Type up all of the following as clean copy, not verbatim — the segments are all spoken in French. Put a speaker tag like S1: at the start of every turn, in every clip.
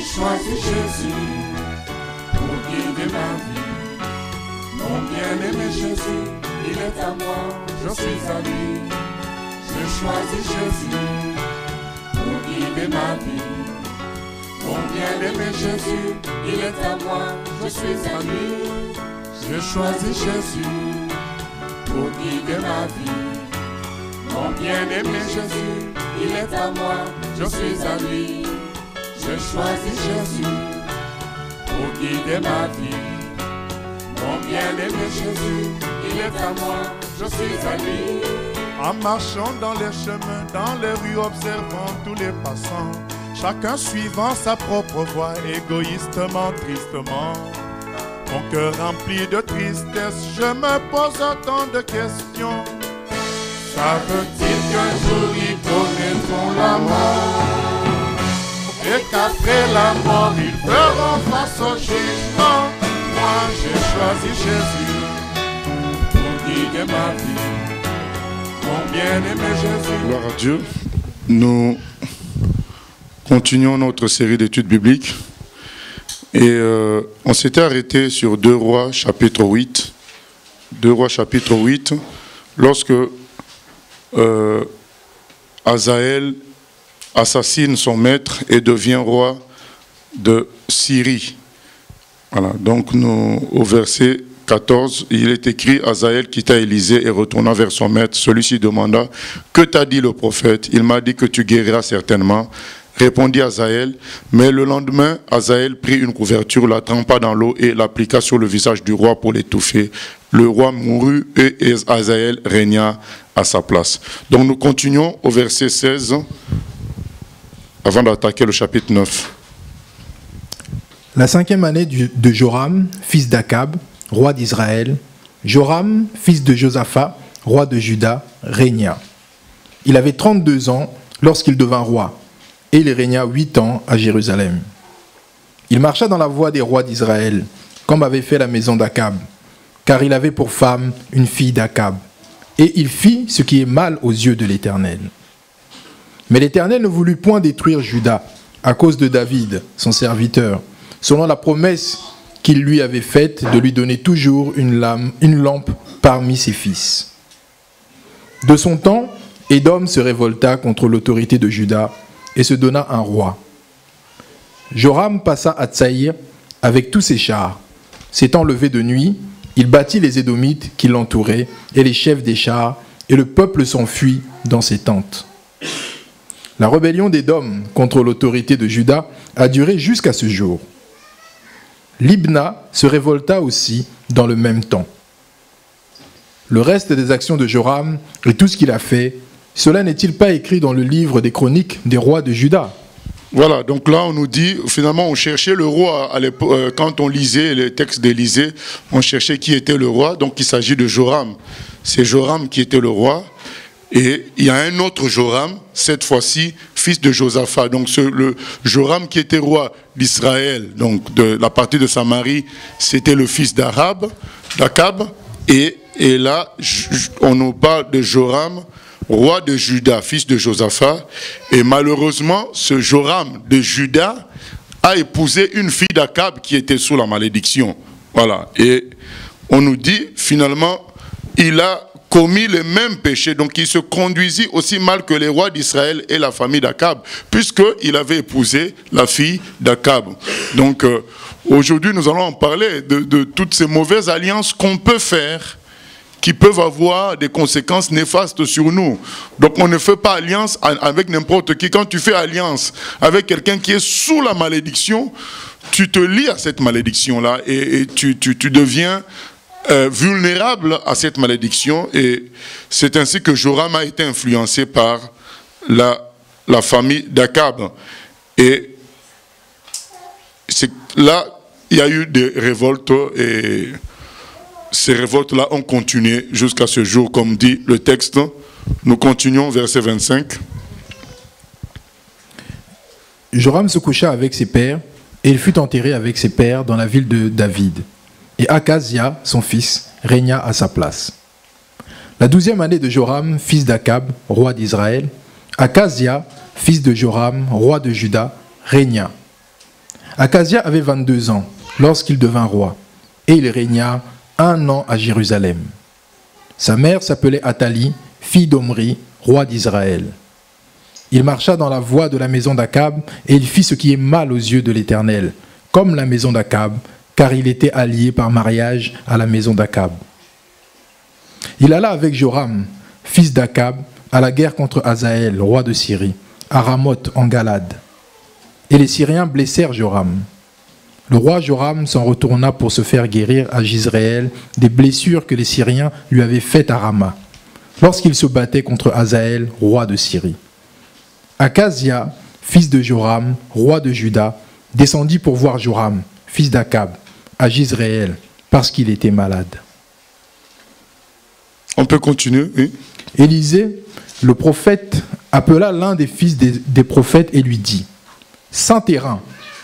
S1: choisi Jésus pour guider ma vie. Mon bien-aimé Jésus, il est à moi, je suis à lui. J'ai choisi Jésus pour guider ma vie. Mon bien-aimé Jésus, il est à moi, je suis à lui. J'ai choisi Jésus pour guider ma vie. Mon bien-aimé Jésus, il est à moi, je suis à lui. J'ai choisi Jésus pour guider ma vie. Mon bien-aimé Jésus, il est à moi, je suis à lui.
S2: En marchant dans les chemins, dans les rues, observant tous les passants, chacun suivant sa propre voie, égoïstement, tristement. Mon cœur rempli de tristesse, je me pose tant de questions.
S1: Savent-ils qu'un jour ils connaîtront la mort, et qu'après la mort ils feront face au jugement? Moi j'ai choisi Jésus pour guider ma vie. Mon bien-aimé Jésus.
S2: Gloire à Dieu. Nous continuons notre série d'études bibliques. Et on s'était arrêté sur 2 Rois chapitre 8. 2 Rois chapitre 8, lorsque Hazaël assassine son maître et devient roi de Syrie. Voilà, donc nous, au verset 14, il est écrit: Hazaël quitta Élisée et retourna vers son maître. Celui-ci demanda: que t'a dit le prophète? Il m'a dit que tu guériras certainement. Répondit Hazaël. Mais le lendemain, Hazaël prit une couverture, la trempa dans l'eau et l'appliqua sur le visage du roi pour l'étouffer. Le roi mourut et Hazaël régna à sa place. Donc nous continuons au verset 16 avant d'attaquer le chapitre 9.
S3: La 5e année de Joram, fils d'Akab, roi d'Israël, Joram, fils de Josaphat, roi de Juda, régna. Il avait 32 ans lorsqu'il devint roi, et il régna 8 ans à Jérusalem. Il marcha dans la voie des rois d'Israël, comme avait fait la maison d'Akab, car il avait pour femme une fille d'Akab, et il fit ce qui est mal aux yeux de l'Éternel. Mais l'Éternel ne voulut point détruire Juda, à cause de David, son serviteur, selon la promesse qu'il lui avait faite de lui donner toujours une lampe parmi ses fils. De son temps, Édom se révolta contre l'autorité de Juda et se donna un roi. Joram passa à Tsaïr avec tous ses chars. S'étant levé de nuit, il battit les Édomites qui l'entouraient et les chefs des chars, et le peuple s'enfuit dans ses tentes. La rébellion d'Édom contre l'autorité de Juda a duré jusqu'à ce jour. Libna se révolta aussi dans le même temps. Le reste des actions de Joram et tout ce qu'il a fait, cela n'est-il pas écrit dans le livre des chroniques des rois de Juda?
S2: Voilà, donc là on nous dit, finalement on cherchait le roi, quand on lisait les textes d'Élisée, on cherchait qui était le roi, donc il s'agit de Joram. C'est Joram qui était le roi, et il y a un autre Joram, cette fois-ci, fils de Josaphat. Donc le Joram qui était roi d'Israël, donc de la partie de Samarie, c'était le fils d'Akab, et là on nous parle de Joram, roi de Juda, fils de Josaphat, et malheureusement, ce Joram de Juda a épousé une fille d'Akab qui était sous la malédiction. Voilà, et on nous dit, finalement, il a commis les mêmes péchés, donc il se conduisit aussi mal que les rois d'Israël et la famille d'Akab, puisqu'il avait épousé la fille d'Akab. Donc, aujourd'hui, nous allons en parler de toutes ces mauvaises alliances qu'on peut faire, qui peuvent avoir des conséquences néfastes sur nous. Donc on ne fait pas alliance avec n'importe qui. Quand tu fais alliance avec quelqu'un qui est sous la malédiction, tu te lies à cette malédiction-là et tu deviens vulnérable à cette malédiction. Et c'est ainsi que Joram a été influencé par la famille d'Akab. Et là, il y a eu des révoltes et ces révoltes-là ont continué jusqu'à ce jour, comme dit le texte. Nous continuons, verset 25.
S3: Joram se coucha avec ses pères, et il fut enterré avec ses pères dans la ville de David. Et Akazia, son fils, régna à sa place. La 12e année de Joram, fils d'Akab, roi d'Israël, Akazia, fils de Joram, roi de Juda, régna. Akazia avait 22 ans lorsqu'il devint roi, et il régna 1 an à Jérusalem. Sa mère s'appelait Athalie, fille d'Omri, roi d'Israël. Il marcha dans la voie de la maison d'Akab, et il fit ce qui est mal aux yeux de l'Éternel, comme la maison d'Akab, car il était allié par mariage à la maison d'Akab. Il alla avec Joram, fils d'Akab, à la guerre contre Hazaël, roi de Syrie, à Ramoth en Galade. Et les Syriens blessèrent Joram. Le roi Joram s'en retourna pour se faire guérir à Jizréel des blessures que les Syriens lui avaient faites à Rama, lorsqu'il se battait contre Hazaël, roi de Syrie. Akazia, fils de Joram, roi de Juda, descendit pour voir Joram, fils d'Akab, à Jizréel, parce qu'il était malade.
S2: On peut continuer, oui.
S3: Élisée, le prophète, appela l'un des fils des prophètes et lui dit : « Saint-Terrain,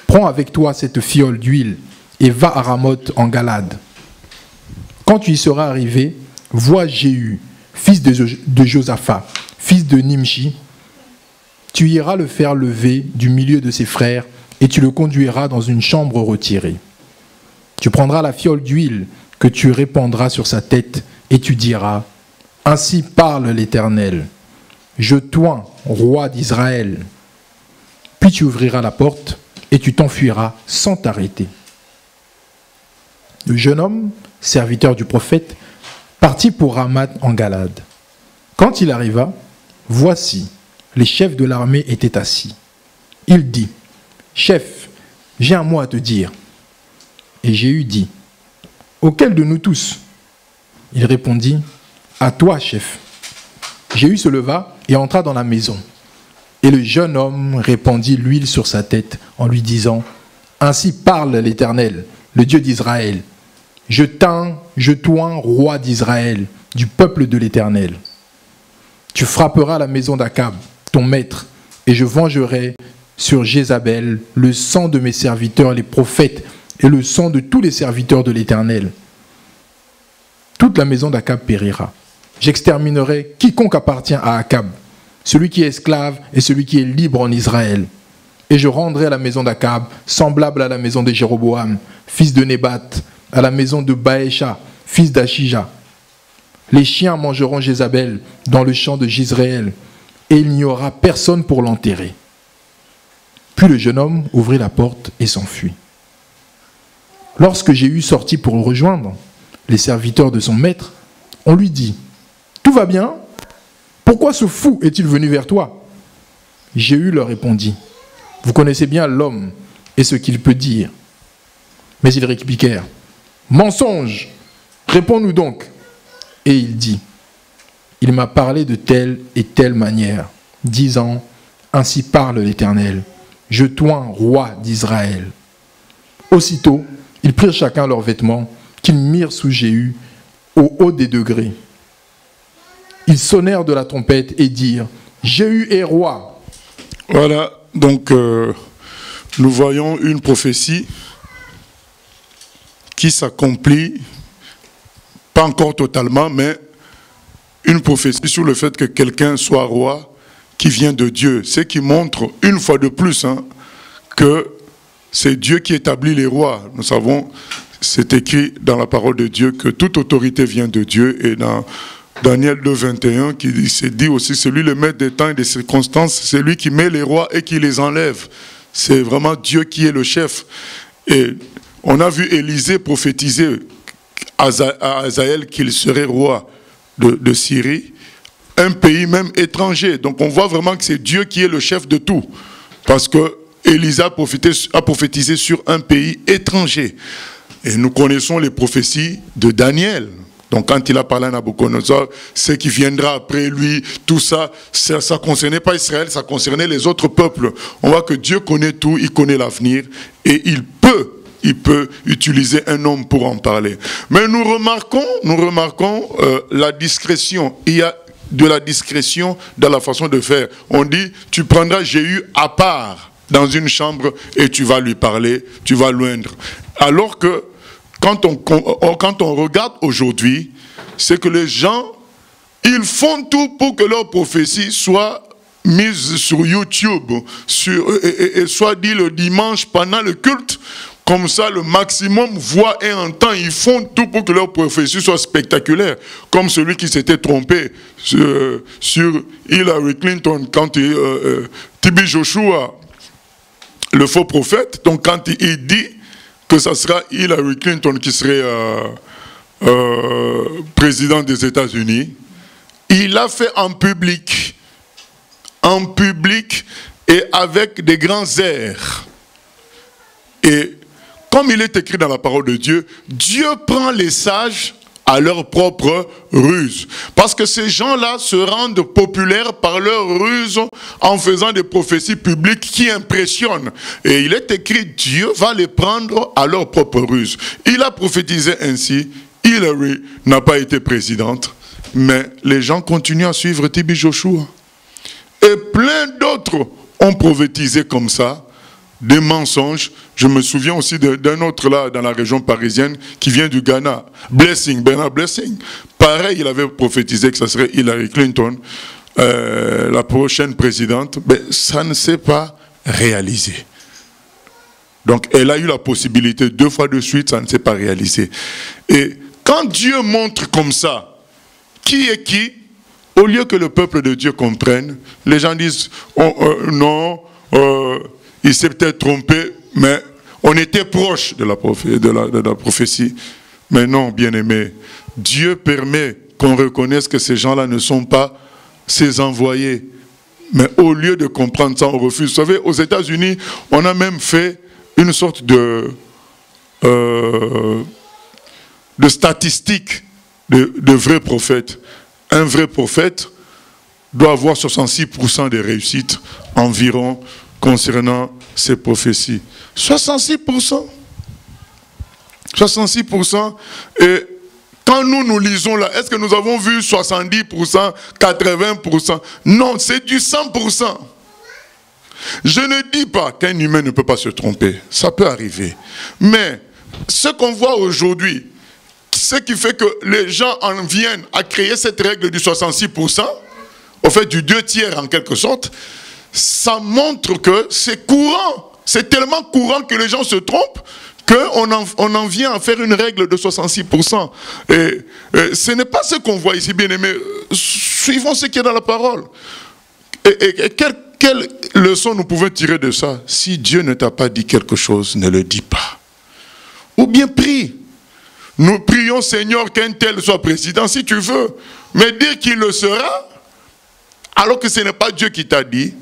S3: prends avec toi cette fiole d'huile et va à Ramoth en Galade. Quand tu y seras arrivé, vois Jéhu, fils de Josaphat, fils de Nimshi. Tu iras le faire lever du milieu de ses frères et tu le conduiras dans une chambre retirée. Tu prendras la fiole d'huile que tu répandras sur sa tête et tu diras : Ainsi parle l'Éternel, je t'oins, roi d'Israël. Puis tu ouvriras la porte et tu t'enfuiras sans t'arrêter. Le jeune homme, serviteur du prophète, partit pour Ramath en Galade. Quand il arriva, voici, les chefs de l'armée étaient assis. Il dit : Chef, j'ai un mot à te dire. Et Jéhu dit : Auquel de nous tous ? Il répondit : À toi, chef. Jéhu se leva et entra dans la maison. Et le jeune homme répandit l'huile sur sa tête en lui disant : Ainsi parle l'Éternel, le Dieu d'Israël. Je t'oins, roi d'Israël, du peuple de l'Éternel. Tu frapperas la maison d'Akab, ton maître, et je vengerai sur Jézabel le sang de mes serviteurs, les prophètes, et le sang de tous les serviteurs de l'Éternel. Toute la maison d'Akab périra. J'exterminerai quiconque appartient à Akab, celui qui est esclave et celui qui est libre en Israël. Et je rendrai la maison d'Akab semblable à la maison de Jéroboam, fils de Nébat, à la maison de Baécha, fils d'Achija. Les chiens mangeront Jézabel dans le champ de Jizréel, et il n'y aura personne pour l'enterrer. Puis le jeune homme ouvrit la porte et s'enfuit. Lorsque Jéhu sortit pour le rejoindre, les serviteurs de son maître, on lui dit : Tout va bien ? Pourquoi ce fou est-il venu vers toi ? Jéhu leur répondit : Vous connaissez bien l'homme et ce qu'il peut dire. Mais ils répliquèrent : Mensonge ! Réponds-nous donc. Et il dit : Il m'a parlé de telle et telle manière, disant : Ainsi parle l'Éternel, je t'oins, roi d'Israël. Aussitôt, ils prirent chacun leurs vêtements, qu'ils mirent sous Jéhu, au haut des degrés. Ils sonnèrent de la trompette et dirent : Jéhu est roi.
S2: Voilà, donc nous voyons une prophétie qui s'accomplit, pas encore totalement, mais une prophétie sur le fait que quelqu'un soit roi qui vient de Dieu. Ce qui montre une fois de plus que c'est Dieu qui établit les rois. Nous savons, c'est écrit dans la parole de Dieu que toute autorité vient de Dieu, et dans Daniel 2,21, qui s'est dit aussi, c'est lui le maître des temps et des circonstances, c'est lui qui met les rois et qui les enlève. C'est vraiment Dieu qui est le chef. Et on a vu Élisée prophétiser à Hazaël qu'il serait roi de Syrie, un pays même étranger. Donc on voit vraiment que c'est Dieu qui est le chef de tout. Parce que Élisée a prophétisé sur un pays étranger. Et nous connaissons les prophéties de Daniel. Donc quand il a parlé à Nabuchodonosor, ce qui viendra après lui, tout ça, ça ne concernait pas Israël, ça concernait les autres peuples. On voit que Dieu connaît tout, il connaît l'avenir, et il peut utiliser un homme pour en parler. Mais nous remarquons la discrétion. Il y a de la discrétion dans la façon de faire. On dit, tu prendras Jéhu à part dans une chambre et tu vas lui parler, tu vas l'oindre. Alors que quand on regarde aujourd'hui, c'est que les gens, ils font tout pour que leur prophétie soit mise sur YouTube, et soit dit le dimanche pendant le culte. Comme ça, le maximum voit et entend. Ils font tout pour que leur prophétie soit spectaculaire. Comme celui qui s'était trompé sur Hillary Clinton quand T.B. Joshua, le faux prophète, donc quand il dit que ça sera Hillary Clinton qui serait président des États-Unis, il l'a fait en public et avec des grands airs. Et comme il est écrit dans la parole de Dieu, Dieu prend les sages à leur propre ruse. Parce que ces gens-là se rendent populaires par leur ruse en faisant des prophéties publiques qui impressionnent. Et il est écrit, Dieu va les prendre à leur propre ruse. Il a prophétisé ainsi, Hillary n'a pas été présidente, mais les gens continuent à suivre T.B. Joshua. Et plein d'autres ont prophétisé comme ça, des mensonges. Je me souviens aussi d'un autre là dans la région parisienne qui vient du Ghana, Bernard Blessing. Pareil, il avait prophétisé que ça serait Hillary Clinton, la prochaine présidente, mais ça ne s'est pas réalisé. Donc elle a eu la possibilité 2 fois de suite, ça ne s'est pas réalisé. Et quand Dieu montre comme ça, qui est qui, au lieu que le peuple de Dieu comprenne, les gens disent non, il s'est peut-être trompé, mais on était proche de la prophétie. Mais non, bien-aimé, Dieu permet qu'on reconnaisse que ces gens-là ne sont pas ses envoyés. Mais au lieu de comprendre ça, on refuse. Vous savez, aux États-Unis, on a même fait une sorte de statistique de vrais prophètes. Un vrai prophète doit avoir 66% de réussite environ concernant ces prophéties. 66%. 66%. Et quand nous lisons là, est-ce que nous avons vu 70%, 80%? Non, c'est du 100%. Je ne dis pas qu'un humain ne peut pas se tromper. Ça peut arriver. Mais ce qu'on voit aujourd'hui, ce qui fait que les gens en viennent à créer cette règle du 66%, au fait du 2/3 en quelque sorte, ça montre que c'est courant. C'est tellement courant que les gens se trompent qu'on en vient à faire une règle de 66%. Et ce n'est pas ce qu'on voit ici, bien aimé. Suivons ce qui est dans la parole. Et quelle leçon nous pouvons tirer de ça? Si Dieu ne t'a pas dit quelque chose, ne le dis pas. Ou bien prie. Nous prions, Seigneur, qu'un tel soit président, si tu veux. Mais dire qu'il le sera, alors que ce n'est pas Dieu qui t'a dit,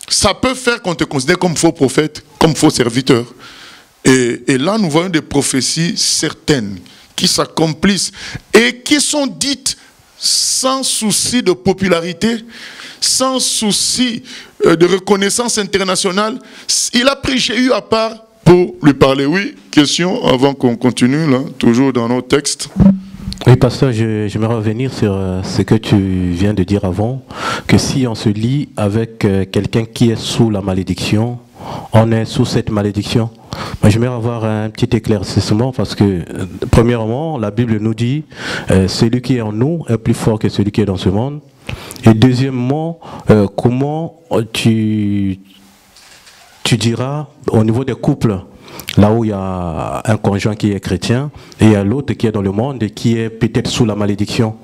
S2: ça peut faire qu'on te considère comme faux prophète, comme faux serviteur. Et là, nous voyons des prophéties certaines qui s'accomplissent et qui sont dites sans souci de popularité, sans souci de reconnaissance internationale. Il a pris Jéhu à part pour lui parler. Oui, question avant qu'on continue, là, toujours dans nos textes.
S4: Oui, pasteur, j'aimerais revenir sur ce que tu viens de dire avant, que si on se lie avec quelqu'un qui est sous la malédiction, on est sous cette malédiction. Moi, j'aimerais avoir un petit éclaircissement parce que, premièrement, la Bible nous dit celui qui est en nous est plus fort que celui qui est dans ce monde. Et deuxièmement, comment tu diras au niveau des couples, là où il y a un conjoint qui est chrétien et il y a l'autre qui est dans le monde et qui est peut-être sous la malédiction.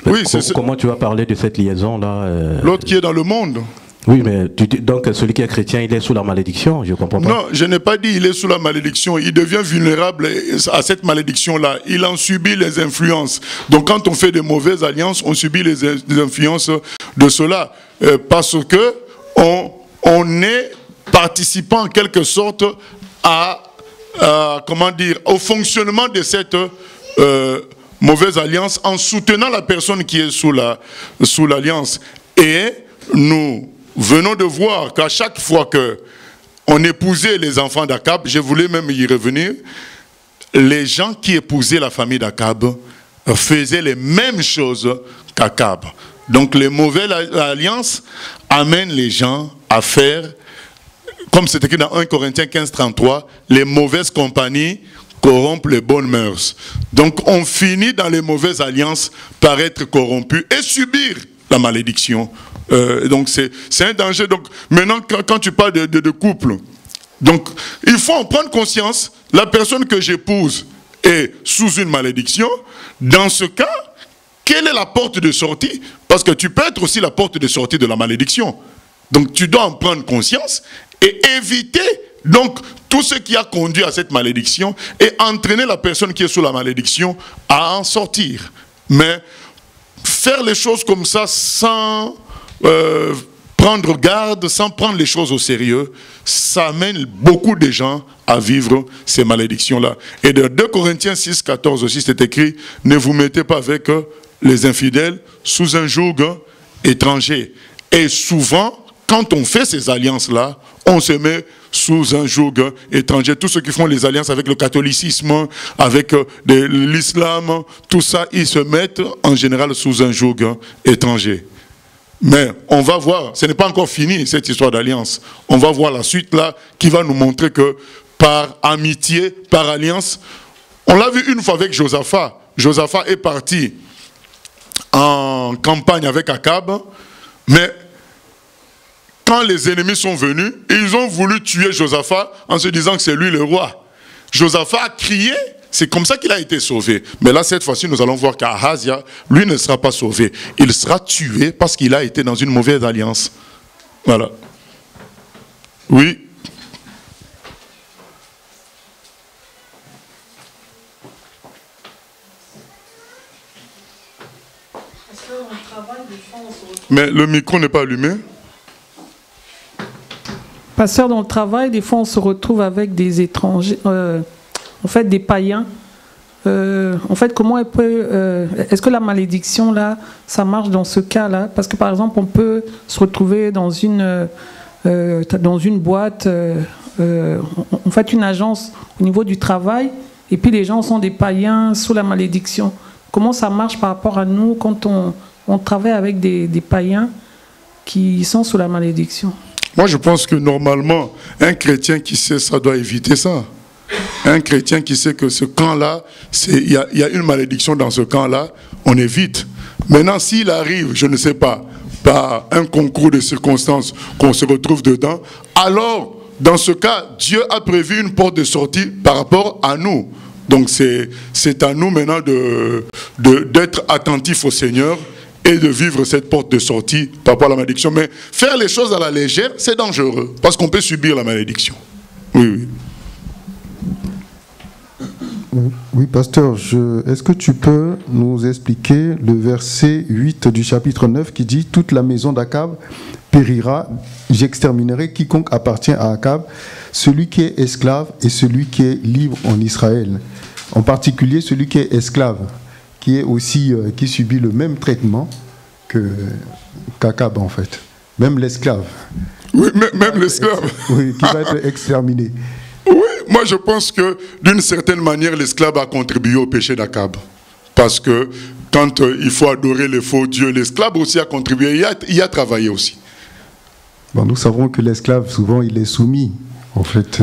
S4: Oui, comment tu vas parler de cette liaison-là
S2: L'autre qui est dans le monde.
S4: Oui, mais donc celui qui est chrétien, il est sous la malédiction, je ne comprends pas.
S2: Non, je n'ai pas dit il est sous la malédiction. Il devient vulnérable à cette malédiction-là. Il en subit les influences. Donc quand on fait de mauvaises alliances, on subit les influences de cela. Parce que on est participant en quelque sorte au fonctionnement de cette mauvaise alliance en soutenant la personne qui est sous l'alliance. Et nous venons de voir qu'à chaque fois qu'on épousait les enfants d'Akab, je voulais même y revenir, les gens qui épousaient la famille d'Akab faisaient les mêmes choses qu'Akab. Donc les mauvaises alliances amènent les gens à faire, comme c'est écrit dans 1 Corinthiens 15, 33, les mauvaises compagnies corrompent les bonnes mœurs. Donc on finit dans les mauvaises alliances par être corrompu et subir la malédiction Donc c'est un danger. Donc maintenant, quand tu parles de couple, donc il faut en prendre conscience. La personne que j'épouse est sous une malédiction. Dans ce cas, quelle est la porte de sortie? Parce que tu peux être aussi la porte de sortie de la malédiction. Donc tu dois en prendre conscience et éviter donc tout ce qui a conduit à cette malédiction et entraîner la personne qui est sous la malédiction à en sortir. Mais faire les choses comme ça sans prendre garde, sans prendre les choses au sérieux, ça amène beaucoup de gens à vivre ces malédictions-là. Et dans 2 Corinthiens 6, 14 aussi, c'est écrit, ne vous mettez pas avec les infidèles sous un joug étranger. Et souvent, quand on fait ces alliances-là, on se met sous un joug étranger. Tous ceux qui font les alliances avec le catholicisme, avec l'islam, tout ça, ils se mettent en général sous un joug étranger. Mais on va voir, ce n'est pas encore fini cette histoire d'alliance. On va voir la suite là, qui va nous montrer que par amitié, par alliance, on l'a vu une fois avec Josaphat. Josaphat est parti en campagne avec Akab, mais quand les ennemis sont venus, ils ont voulu tuer Josaphat en se disant que c'est lui le roi. Josaphat a crié, c'est comme ça qu'il a été sauvé. Mais là, cette fois-ci, nous allons voir qu'Ahazia, lui, ne sera pas sauvé. Il sera tué parce qu'il a été dans une mauvaise alliance. Voilà. Oui. Mais le micro n'est pas allumé.
S5: Pasteur, dans le travail, des fois, on se retrouve avec des étrangers, en fait, des païens. En fait, comment elle peut... est-ce que la malédiction, là, ça marche dans ce cas-là? Parce que, par exemple, on peut se retrouver dans une boîte, en fait, une agence au niveau du travail, et puis les gens sont des païens sous la malédiction. Comment ça marche par rapport à nous quand on travaille avec des païens qui sont sous la malédiction?
S2: Moi, je pense que normalement, un chrétien qui sait ça doit éviter ça. Un chrétien qui sait que ce camp-là, il y a une malédiction dans ce camp-là, on évite. Maintenant, s'il arrive, je ne sais pas, par un concours de circonstances qu'on se retrouve dedans, alors, dans ce cas, Dieu a prévu une porte de sortie par rapport à nous. Donc, c'est à nous maintenant d'être attentifs au Seigneur et de vivre cette porte de sortie par rapport à la malédiction. Mais faire les choses à la légère, c'est dangereux, parce qu'on peut subir la malédiction. Oui, oui.
S6: Oui, pasteur, est-ce que tu peux nous expliquer le verset 8 du chapitre 9 qui dit « Toute la maison d'Akab périra, j'exterminerai quiconque appartient à Akab, celui qui est esclave et celui qui est libre en Israël. » En particulier, celui qui est esclave, qui est aussi qui subit le même traitement qu'Akab en fait. Même l'esclave.
S2: Oui, même l'esclave.
S6: Oui, qui va être exterminé.
S2: Oui, moi je pense que d'une certaine manière, l'esclave a contribué au péché d'Akab. Parce que quand il faut adorer les faux dieux, l'esclave aussi a contribué, il a travaillé aussi.
S6: Bon, nous savons que l'esclave, souvent, il est soumis, en fait.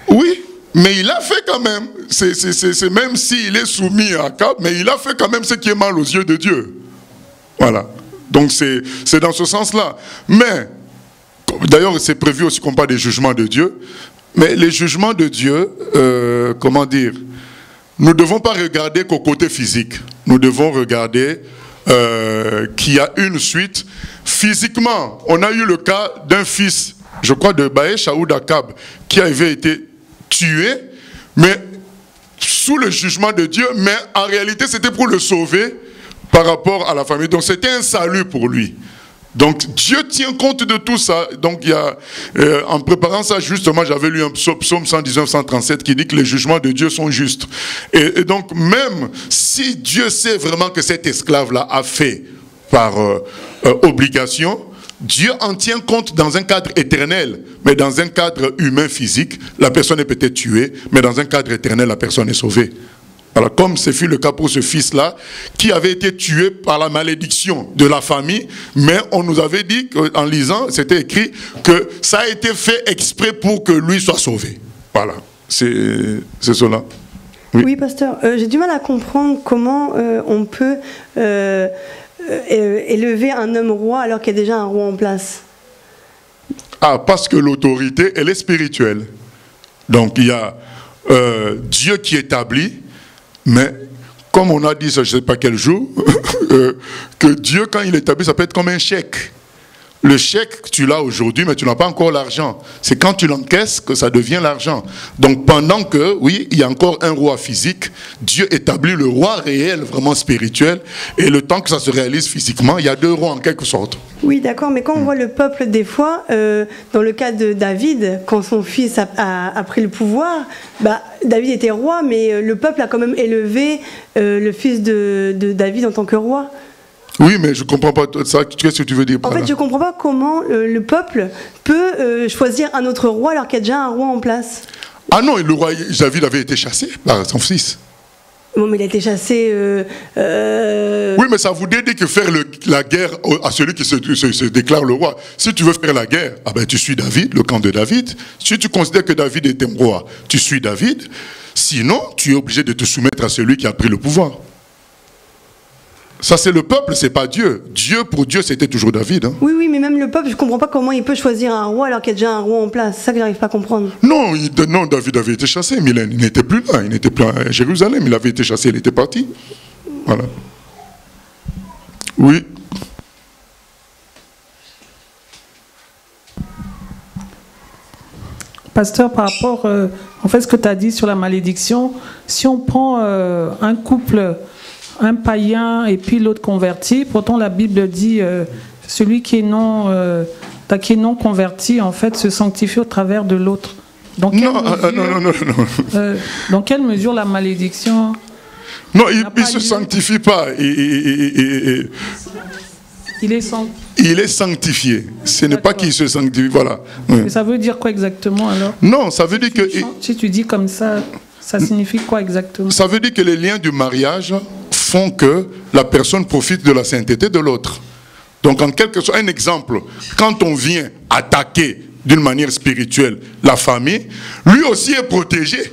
S2: Oui, mais il a fait quand même. C'est même s'il est soumis à Akab, mais il a fait quand même ce qui est mal aux yeux de Dieu. Voilà. Donc c'est dans ce sens-là. Mais, d'ailleurs, c'est prévu aussi qu'on parle des jugements de Dieu. Mais les jugements de Dieu, comment dire, nous ne devons pas regarder qu'au côté physique. Nous devons regarder qu'il y a une suite. Physiquement, on a eu le cas d'un fils, je crois, de Baécha ou d'Akab, qui avait été tué, mais sous le jugement de Dieu, mais en réalité, c'était pour le sauver par rapport à la famille. Donc, c'était un salut pour lui. Donc Dieu tient compte de tout ça. Donc il y a, en préparant ça justement, j'avais lu un psaume 119-137 qui dit que les jugements de Dieu sont justes. Et donc même si Dieu sait vraiment que cet esclave-là a fait par obligation, Dieu en tient compte dans un cadre éternel. Mais dans un cadre humain physique, la personne est peut-être tuée, mais dans un cadre éternel, la personne est sauvée. Alors, comme ce fut le cas pour ce fils-là, qui avait été tué par la malédiction de la famille, mais on nous avait dit, en lisant, c'était écrit que ça a été fait exprès pour que lui soit sauvé. Voilà, c'est cela.
S7: Oui, pasteur, j'ai du mal à comprendre comment on peut élever un homme roi alors qu'il y a déjà un roi en place?
S2: Ah, parce que l'autorité, elle est spirituelle. Donc il y a Dieu qui établit, mais comme on a dit, je ne sais pas quel jour, que Dieu, quand il établit, ça peut être comme un chèque. Le chèque, tu l'as aujourd'hui, mais tu n'as pas encore l'argent. C'est quand tu l'encaisses que ça devient l'argent. Donc pendant que, oui, il y a encore un roi physique, Dieu établit le roi réel, vraiment spirituel, et le temps que ça se réalise physiquement, il y a deux rois en quelque sorte.
S7: Oui, d'accord, mais quand on voit le peuple des fois, dans le cas de David, quand son fils a pris le pouvoir, David était roi, mais le peuple a quand même élevé le fils de David en tant que roi.
S2: Oui, mais je ne comprends pas ça. Qu'est-ce que tu veux dire par là?
S7: En fait, je ne comprends pas comment le peuple peut choisir un autre roi alors qu'il y a déjà un roi en place.
S2: Ah non, le roi David avait été chassé par son fils.
S7: Bon, mais il a été chassé...
S2: Oui, mais ça voudrait dire que faire la guerre à celui qui se déclare le roi. Si tu veux faire la guerre, tu suis David, le camp de David. Si tu considères que David est un roi, tu suis David. Sinon, tu es obligé de te soumettre à celui qui a pris le pouvoir. Ça, c'est le peuple, c'est pas Dieu. Pour Dieu, c'était toujours David. Hein.
S7: Oui, mais même le peuple, je ne comprends pas comment il peut choisir un roi alors qu'il y a déjà un roi en place. C'est ça que je n'arrive pas à comprendre.
S2: Non, David avait été chassé, mais il n'était plus là. Il n'était plus à Jérusalem. Il avait été chassé, il était parti. Voilà. Oui.
S5: Pasteur, par rapport en fait, ce que tu as dit sur la malédiction, si on prend un couple... un païen et puis l'autre converti. Pourtant, la Bible dit celui qui est non converti, en fait, se sanctifie au travers de l'autre. Dans quelle mesure la malédiction...
S2: Non, il ne se sanctifie pas.
S5: Il
S2: est sanctifié. Ce n'est pas qu'il se sanctifie. Voilà.
S5: Mais ça veut dire quoi exactement alors?
S2: Non, ça veut dire que...
S5: Si tu dis comme ça, ça signifie quoi exactement?
S2: Ça veut dire que les liens du mariage font que la personne profite de la sainteté de l'autre. Donc en quelque sorte, un exemple, quand on vient attaquer d'une manière spirituelle la famille, lui aussi est protégé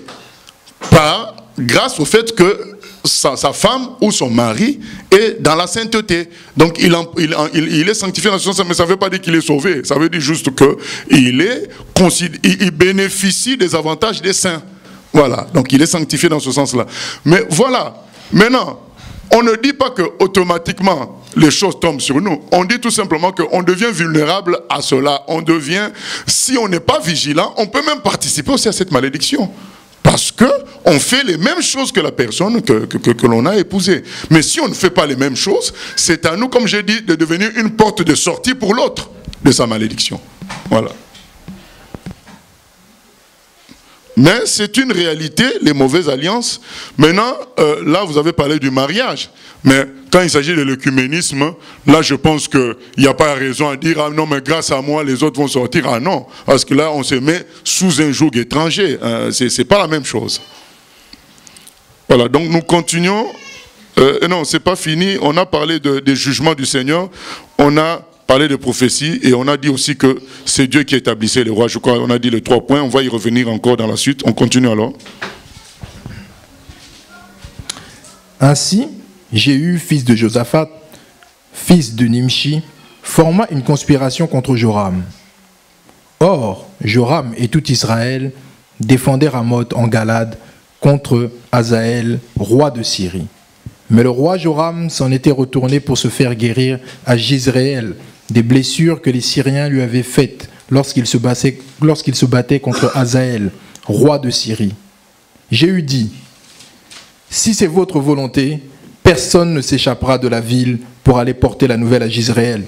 S2: grâce au fait que sa femme ou son mari est dans la sainteté. Donc il est sanctifié dans ce sens, mais ça ne veut pas dire qu'il est sauvé. Ça veut dire juste qu'il bénéficie des avantages des saints. Voilà, donc il est sanctifié dans ce sens-là. Mais voilà, maintenant, on ne dit pas que automatiquement les choses tombent sur nous. On dit tout simplement qu'on devient vulnérable à cela. Si on n'est pas vigilant, on peut même participer aussi à cette malédiction. Parce qu'on fait les mêmes choses que la personne que l'on a épousée. Mais si on ne fait pas les mêmes choses, c'est à nous, comme j'ai dit, de devenir une porte de sortie pour l'autre de sa malédiction. Voilà. Mais c'est une réalité, les mauvaises alliances. Maintenant, là, vous avez parlé du mariage. Mais quand il s'agit de l'œcuménisme, là, je pense qu'il n'y a pas raison à dire « Ah non, mais grâce à moi, les autres vont sortir. » Ah non, parce que là, on se met sous un joug étranger. C'est pas la même chose. Voilà, donc nous continuons. Non, c'est pas fini. On a parlé des jugements du Seigneur. On a parlé de prophétie et on a dit aussi que c'est Dieu qui établissait les rois. Je crois qu'on a dit les 3 points. On va y revenir encore dans la suite. On continue alors.
S3: Ainsi, Jéhu, fils de Josaphat, fils de Nimshi, forma une conspiration contre Joram. Or, Joram et tout Israël défendaient Ramoth en Galade contre Hazaël, roi de Syrie. Mais le roi Joram s'en était retourné pour se faire guérir à Jizréel des blessures que les Syriens lui avaient faites lorsqu'il se battait contre Hazaël, roi de Syrie. Jéhu dit : si c'est votre volonté, personne ne s'échappera de la ville pour aller porter la nouvelle à Jizréel.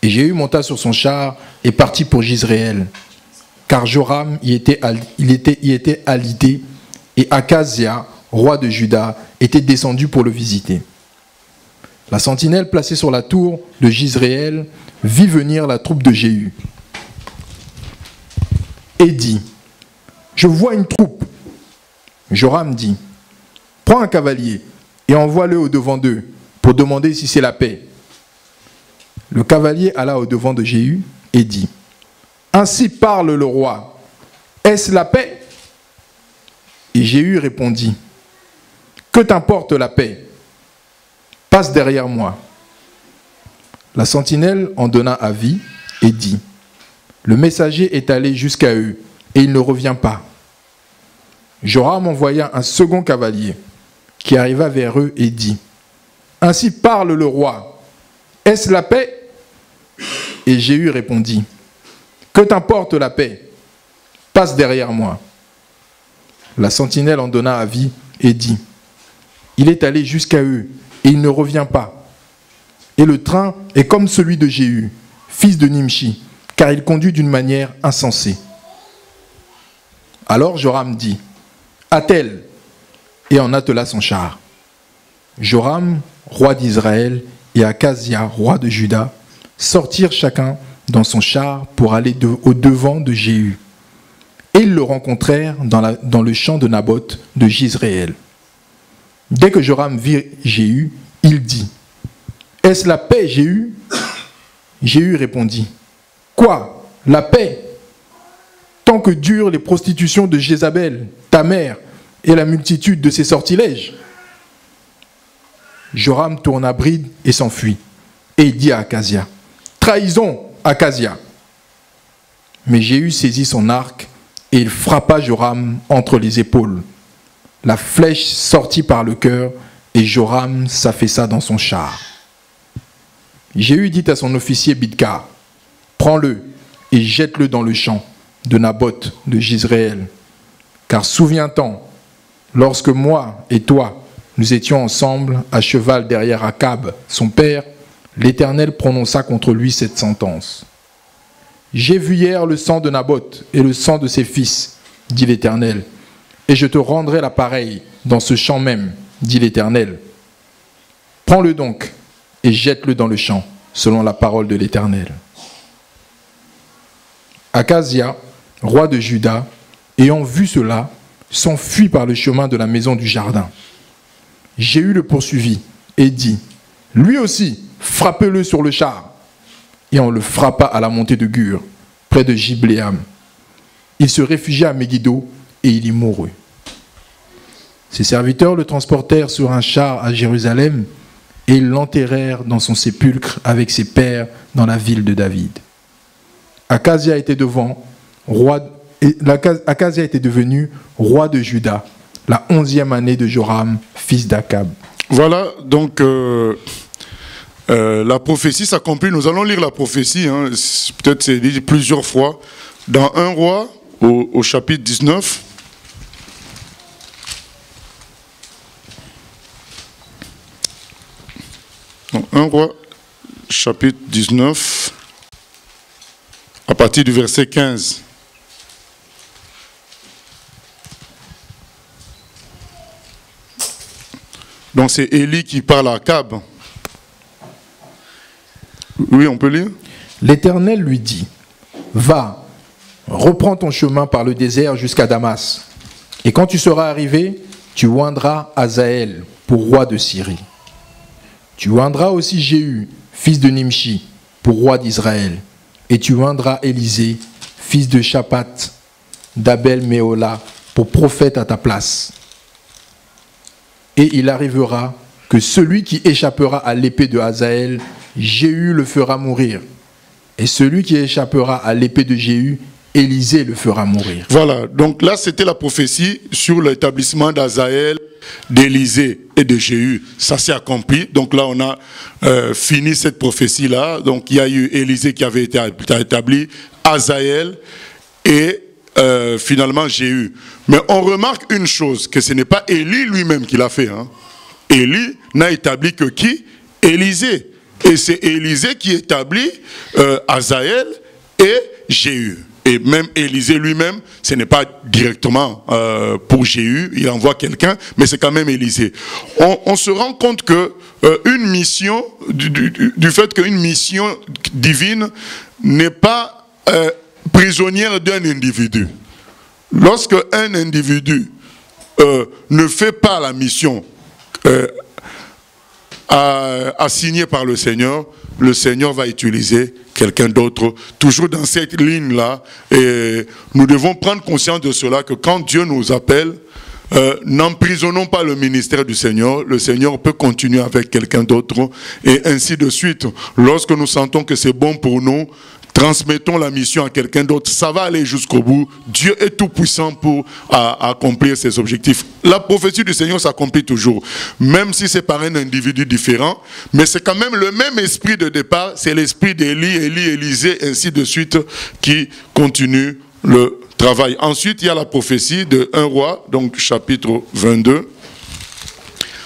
S3: Et Jéhu monta sur son char et partit pour Jizréel, car Joram y était alité, et Akazia, roi de Juda, était descendu pour le visiter. La sentinelle placée sur la tour de Jizréel vit venir la troupe de Jéhu et dit : je vois une troupe. Joram dit : prends un cavalier et envoie-le au-devant d'eux pour demander si c'est la paix. Le cavalier alla au-devant de Jéhu et dit : ainsi parle le roi, est-ce la paix ? Et Jéhu répondit : que t'importe la paix ? passe derrière moi. La sentinelle en donna avis et dit, le messager est allé jusqu'à eux, et il ne revient pas. Joram envoya un second cavalier, qui arriva vers eux et dit, ainsi parle le roi, est-ce la paix? Et Jéhu répondit, que t'importe la paix? Passe derrière moi. La sentinelle en donna avis et dit, il est allé jusqu'à eux, et il ne revient pas. Et le train est comme celui de Jéhu, fils de Nimshi, car il conduit d'une manière insensée. Alors Joram dit, attelle, et en attela son char. Joram, roi d'Israël, et Akazia, roi de Juda, sortirent chacun dans son char pour aller au devant de Jéhu. Et ils le rencontrèrent dans le champ de Naboth de Jizréel. Dès que Joram vit Jéhu, il dit, est-ce la paix, Jéhu? Jéhu répondit, quoi? La paix? Tant que durent les prostitutions de Jézabel, ta mère, et la multitude de ses sortilèges. Joram tourna bride et s'enfuit. Et il dit à Akazia, trahison, Akazia. Mais Jéhu saisit son arc et il frappa Joram entre les épaules. La flèche sortit par le cœur et Joram s'affaissa dans son char. Jéhu dit à son officier Bidkar, prends-le et jette-le dans le champ de Naboth de Jizréel. Car souviens-t'en, lorsque moi et toi, nous étions ensemble à cheval derrière Akab, son père, l'Éternel prononça contre lui cette sentence. J'ai vu hier le sang de Naboth et le sang de ses fils, dit l'Éternel, et je te rendrai la pareille dans ce champ même, dit l'Éternel. Prends-le donc et jette-le dans le champ, selon la parole de l'Éternel. Akazia, roi de Juda, ayant vu cela, s'enfuit par le chemin de la maison du jardin. Jéhu le poursuivit et dit, lui aussi, frappez-le sur le char. Et on le frappa à la montée de Gur, près de Gibléam. Il se réfugia à Megiddo et il y mourut. Ses serviteurs le transportèrent sur un char à Jérusalem et ils l'enterrèrent dans son sépulcre avec ses pères dans la ville de David. Akazia était devenu roi de Juda, la 11e année de Joram, fils d'Akab.
S2: Voilà, donc la prophétie s'accomplit. Nous allons lire la prophétie, hein. Peut-être c'est dit plusieurs fois, dans 1 Roi, au chapitre 19. Donc, 1 Roi, chapitre 19, à partir du verset 15. Donc c'est Élie qui parle à Akab. Oui, on peut lire.
S3: L'Éternel lui dit, va, reprends ton chemin par le désert jusqu'à Damas. Et quand tu seras arrivé, tu oindras Hazaël pour roi de Syrie. Tu oindras aussi Jéhu, fils de Nimshi, pour roi d'Israël. Et tu oindras Élisée, fils de Shaphat, d'Abel-Méhola, pour prophète à ta place. Et il arrivera que celui qui échappera à l'épée de Hazaël, Jéhu le fera mourir. Et celui qui échappera à l'épée de Jéhu, Élisée le fera mourir.
S2: Voilà, donc là c'était la prophétie sur l'établissement d'Hazaël, d'Élisée et de Jéhu. Ça s'est accompli, donc là on a fini cette prophétie-là. Donc il y a eu Élisée qui avait été établi, Hazaël et finalement Jéhu. Mais on remarque une chose, que ce n'est pas Élie lui-même qui l'a fait. Hein. Élie n'a établi que qui? Élisée. Et c'est Élisée qui établit Hazaël et Jéhu. Et même Élisée lui-même, ce n'est pas directement pour Jéhu, il envoie quelqu'un, mais c'est quand même Élisée. On se rend compte que une mission, du fait qu'une mission divine n'est pas prisonnière d'un individu. Lorsque un individu ne fait pas la mission assignée par le Seigneur va utiliser quelqu'un d'autre, toujours dans cette ligne-là. Et nous devons prendre conscience de cela, que quand Dieu nous appelle, n'emprisonnons pas le ministère du Seigneur. Le Seigneur peut continuer avec quelqu'un d'autre et ainsi de suite. Lorsque nous sentons que c'est bon pour nous, transmettons la mission à quelqu'un d'autre, ça va aller jusqu'au bout. Dieu est tout puissant pour accomplir ses objectifs. La prophétie du Seigneur s'accomplit toujours, même si c'est par un individu différent, mais c'est quand même le même esprit de départ, c'est l'esprit d'Élie, Élisée, ainsi de suite, qui continue le travail. Ensuite, il y a la prophétie de 1 roi, donc chapitre 22,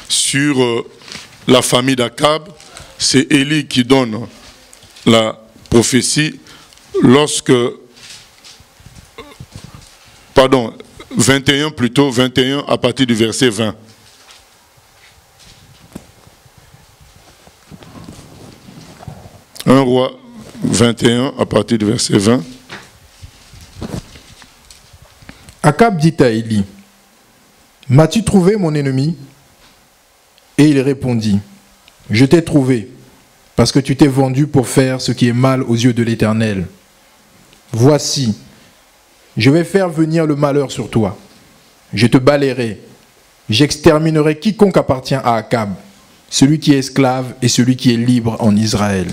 S2: sur la famille d'Akab. C'est Élie qui donne la prophétie lorsque, pardon, 21 plutôt, 21 à partir du verset 20. Un roi 21 à partir du verset 20.
S3: Akab dit à Élie, « M'as-tu trouvé mon ennemi ?» Et il répondit, « Je t'ai trouvé, parce que tu t'es vendu pour faire ce qui est mal aux yeux de l'Éternel. Voici, je vais faire venir le malheur sur toi. Je te balayerai, j'exterminerai quiconque appartient à Akab, celui qui est esclave et celui qui est libre en Israël.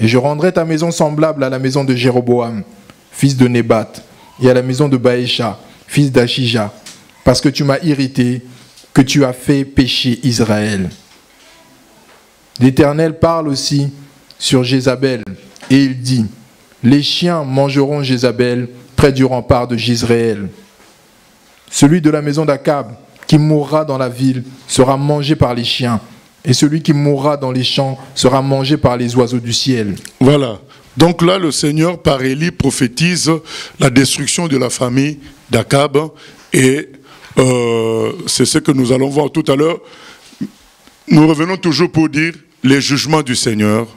S3: Et je rendrai ta maison semblable à la maison de Jéroboam, fils de Nébat, et à la maison de Baécha, fils d'Achija, parce que tu m'as irrité, que tu as fait pécher Israël. » L'Éternel parle aussi sur Jézabel, et il dit, « Les chiens mangeront Jézabel près du rempart de Jizréel. Celui de la maison d'Akab qui mourra dans la ville sera mangé par les chiens, et celui qui mourra dans les champs sera mangé par les oiseaux du ciel. »
S2: Voilà. Donc là, le Seigneur, par Élie, prophétise la destruction de la famille d'Akab, et c'est ce que nous allons voir tout à l'heure. Nous revenons toujours pour dire, les jugements du Seigneur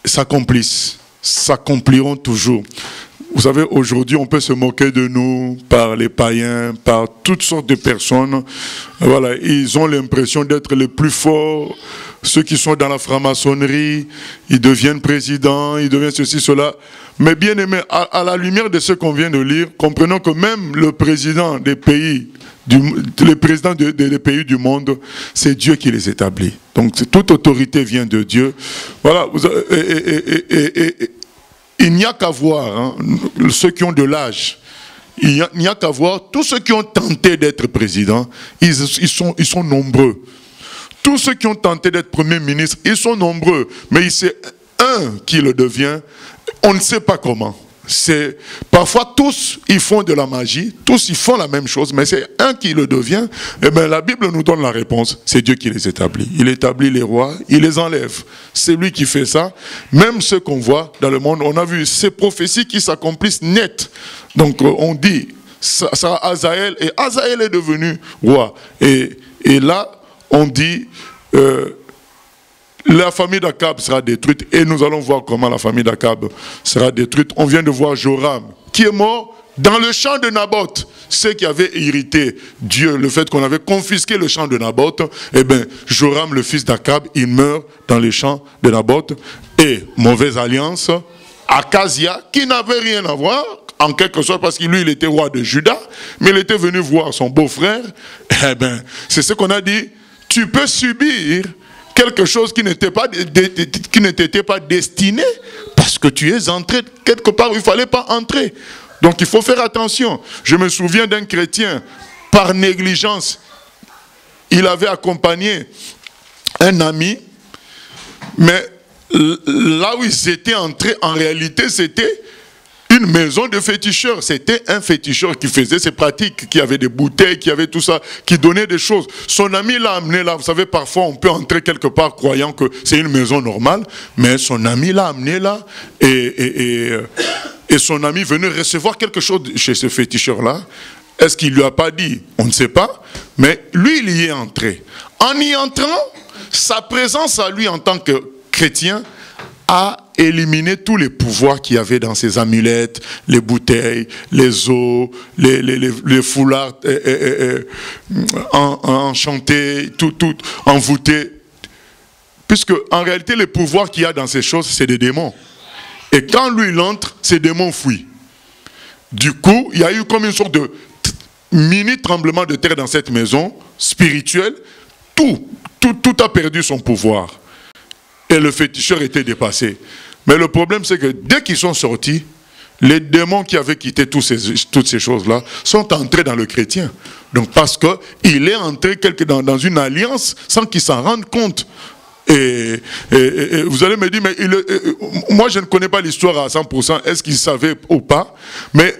S2: s'accomplissent, s'accompliront toujours. Vous savez, aujourd'hui, on peut se moquer de nous par les païens, par toutes sortes de personnes. Voilà, ils ont l'impression d'être les plus forts. Ceux qui sont dans la franc-maçonnerie, ils deviennent présidents, ils deviennent ceci, cela. Mais bien aimé, à la lumière de ce qu'on vient de lire, comprenons que même le président des pays, les présidents des pays du monde, c'est Dieu qui les établit. Donc toute autorité vient de Dieu. Voilà. Il n'y a qu'à voir, hein, ceux qui ont de l'âge, il n'y a qu'à voir tous ceux qui ont tenté d'être président, ils sont nombreux. Tous ceux qui ont tenté d'être premier ministre, ils sont nombreux. Mais c'est un qui le devient, on ne sait pas comment. Parfois tous ils font de la magie, tous ils font la même chose, mais c'est un qui le devient. Et bien la Bible nous donne la réponse, c'est Dieu qui les établit. Il établit les rois, il les enlève. C'est lui qui fait ça. Même ce qu'on voit dans le monde, on a vu ces prophéties qui s'accomplissent net. Donc on dit, ça Azaël, et Azaël est devenu roi. Et là, on dit, la famille d'Akab sera détruite, et nous allons voir comment la famille d'Akab sera détruite. On vient de voir Joram, qui est mort dans le champ de Naboth. Ceux qui avaient irrité Dieu, le fait qu'on avait confisqué le champ de Naboth, eh bien, Joram, le fils d'Akab, il meurt dans le champ de Naboth. Et, mauvaise alliance, Akazia, qui n'avait rien à voir, en quelque sorte, parce que lui, il était roi de Juda, mais il était venu voir son beau-frère. Eh bien, c'est ce qu'on a dit, tu peux subir quelque chose qui n'était pas destiné, parce que tu es entré quelque part où il ne fallait pas entrer. Donc il faut faire attention. Je me souviens d'un chrétien, par négligence, il avait accompagné un ami, mais là où ils étaient entrés, en réalité, c'était une maison de féticheurs. C'était un féticheur qui faisait ses pratiques, qui avait des bouteilles, qui avait tout ça, qui donnait des choses. Son ami l'a amené là. Vous savez, parfois on peut entrer quelque part croyant que c'est une maison normale, mais son ami l'a amené là, et son ami venait recevoir quelque chose chez ce féticheur-là. Est-ce qu'il ne lui a pas dit? On ne sait pas, mais lui, il y est entré. En y entrant, sa présence à lui en tant que chrétien a éliminé tous les pouvoirs qu'il y avait dans ces amulettes, les bouteilles, les eaux, les foulards enchantés, tout envoûtés. Puisque en réalité, les pouvoirs qu'il y a dans ces choses, c'est des démons. Et quand lui il entre, ces démons fuient. Du coup, il y a eu comme une sorte mini tremblement de terre dans cette maison spirituelle, tout a perdu son pouvoir. Et le féticheur était dépassé. Mais le problème, c'est que dès qu'ils sont sortis, les démons qui avaient quitté toutes ces choses-là sont entrés dans le chrétien. Donc parce qu'il est entré dans une alliance sans qu'il s'en rende compte. Et vous allez me dire, mais moi je ne connais pas l'histoire à 100%, est-ce qu'il savait ou pas? Mais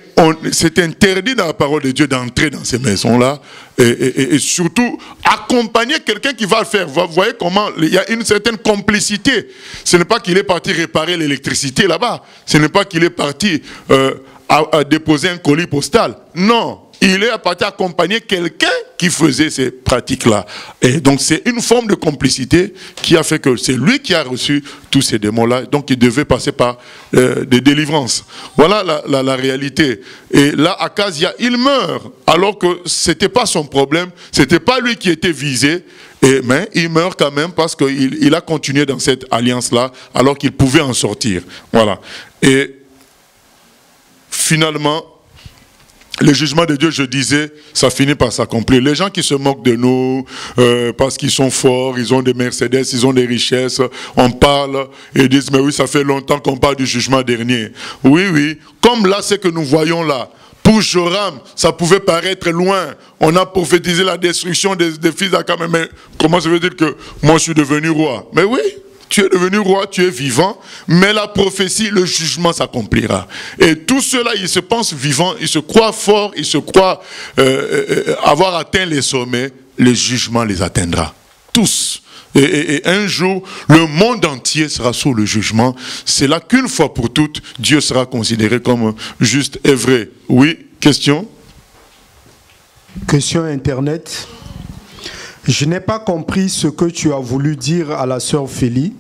S2: c'est interdit dans la parole de Dieu d'entrer dans ces maisons-là et surtout accompagner quelqu'un qui va le faire. Vous voyez comment il y a une certaine complicité. Ce n'est pas qu'il est parti réparer l'électricité là-bas, ce n'est pas qu'il est parti à déposer un colis postal. Non. Il est parti accompagner quelqu'un qui faisait ces pratiques-là. Et donc c'est une forme de complicité qui a fait que c'est lui qui a reçu tous ces démons-là. Donc il devait passer par des délivrances. Voilà la réalité. Et là, Akazia, il meurt. Alors que ce n'était pas son problème. Ce n'était pas lui qui était visé. Mais il meurt quand même parce qu'il a continué dans cette alliance-là alors qu'il pouvait en sortir. Voilà. Et finalement, le jugement de Dieu, je disais, ça finit par s'accomplir. Les gens qui se moquent de nous parce qu'ils sont forts, ils ont des Mercedes, ils ont des richesses, on parle et disent, mais oui, ça fait longtemps qu'on parle du jugement dernier. Oui, oui, comme là, ce que nous voyons là, pour Joram, ça pouvait paraître loin. On a prophétisé la destruction des fils d'Akab, mais comment ça veut dire que moi je suis devenu roi? Mais oui, tu es devenu roi, tu es vivant, mais la prophétie, le jugement s'accomplira. Et tous ceux-là, ils se pensent vivants, ils se croient forts, ils se croient avoir atteint les sommets, le jugement les atteindra. Tous. Et un jour, le monde entier sera sous le jugement. C'est là qu'une fois pour toutes, Dieu sera considéré comme juste et vrai. Oui, question?
S8: Question Internet. Je n'ai pas compris ce que tu as voulu dire à la sœur Félie.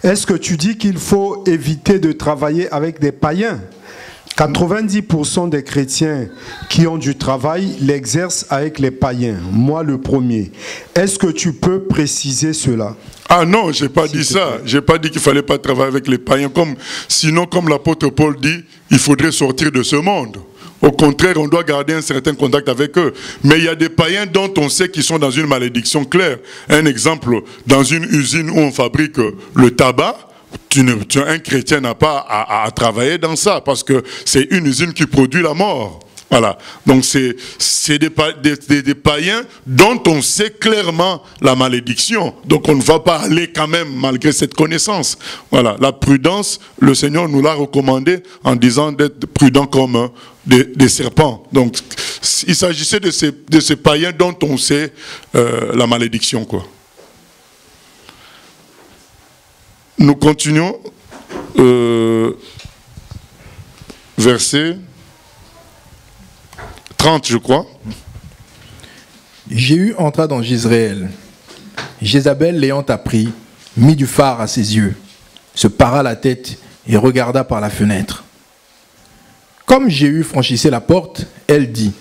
S8: Est-ce que tu dis qu'il faut éviter de travailler avec des païens? 90% des chrétiens qui ont du travail l'exercent avec les païens. Moi, le premier. Est-ce que tu peux préciser cela?
S2: Ah non, je n'ai pas dit ça. Je n'ai pas dit qu'il ne fallait pas travailler avec les païens. Sinon, comme l'apôtre Paul dit, il faudrait sortir de ce monde. Au contraire, on doit garder un certain contact avec eux. Mais il y a des païens dont on sait qu'ils sont dans une malédiction claire. Un exemple, dans une usine où on fabrique le tabac, un chrétien n'a pas à travailler dans ça, parce que c'est une usine qui produit la mort. Voilà. Donc c'est des païens dont on sait clairement la malédiction. Donc on ne va pas aller quand même malgré cette connaissance. Voilà. La prudence, le Seigneur nous l'a recommandé en disant d'être prudent comme des serpents. Donc il s'agissait de ces païens dont on sait la malédiction, quoi. Nous continuons. Verset 30, je crois.
S3: Jéhu entra dans Jezréel. Jézabel, l'ayant appris, mit du fard à ses yeux, se para la tête et regarda par la fenêtre. Comme Jéhu franchissait la porte, elle dit: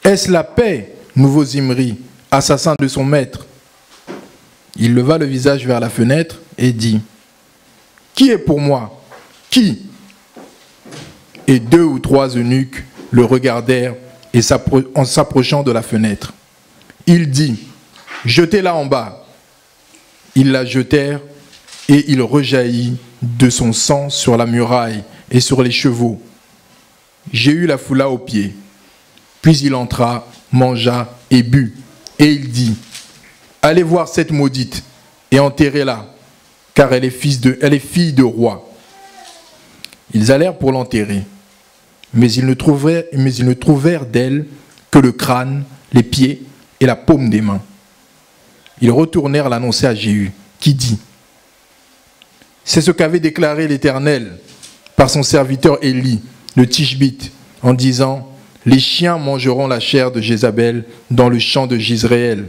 S3: Est-ce la paix, nouveau Zimri, assassin de son maître? Il leva le visage vers la fenêtre et dit: Qui est pour moi? Qui? Et 2 ou 3 eunuques le regardèrent et en s'approchant de la fenêtre. Il dit: Jetez-la en bas. Ils la jetèrent et il rejaillit de son sang sur la muraille et sur les chevaux. Jéhu la foula aux pieds. Puis il entra, mangea et but. Et il dit: Allez voir cette maudite et enterrez-la, car elle est fille de roi. Ils allèrent pour l'enterrer. Mais ils ne trouvèrent d'elle que le crâne, les pieds et la paume des mains. Ils retournèrent l'annoncer à Jéhu, qui dit: C'est ce qu'avait déclaré l'Éternel par son serviteur Élie, le Tishbite, en disant: Les chiens mangeront la chair de Jézabel dans le champ de Jezréel,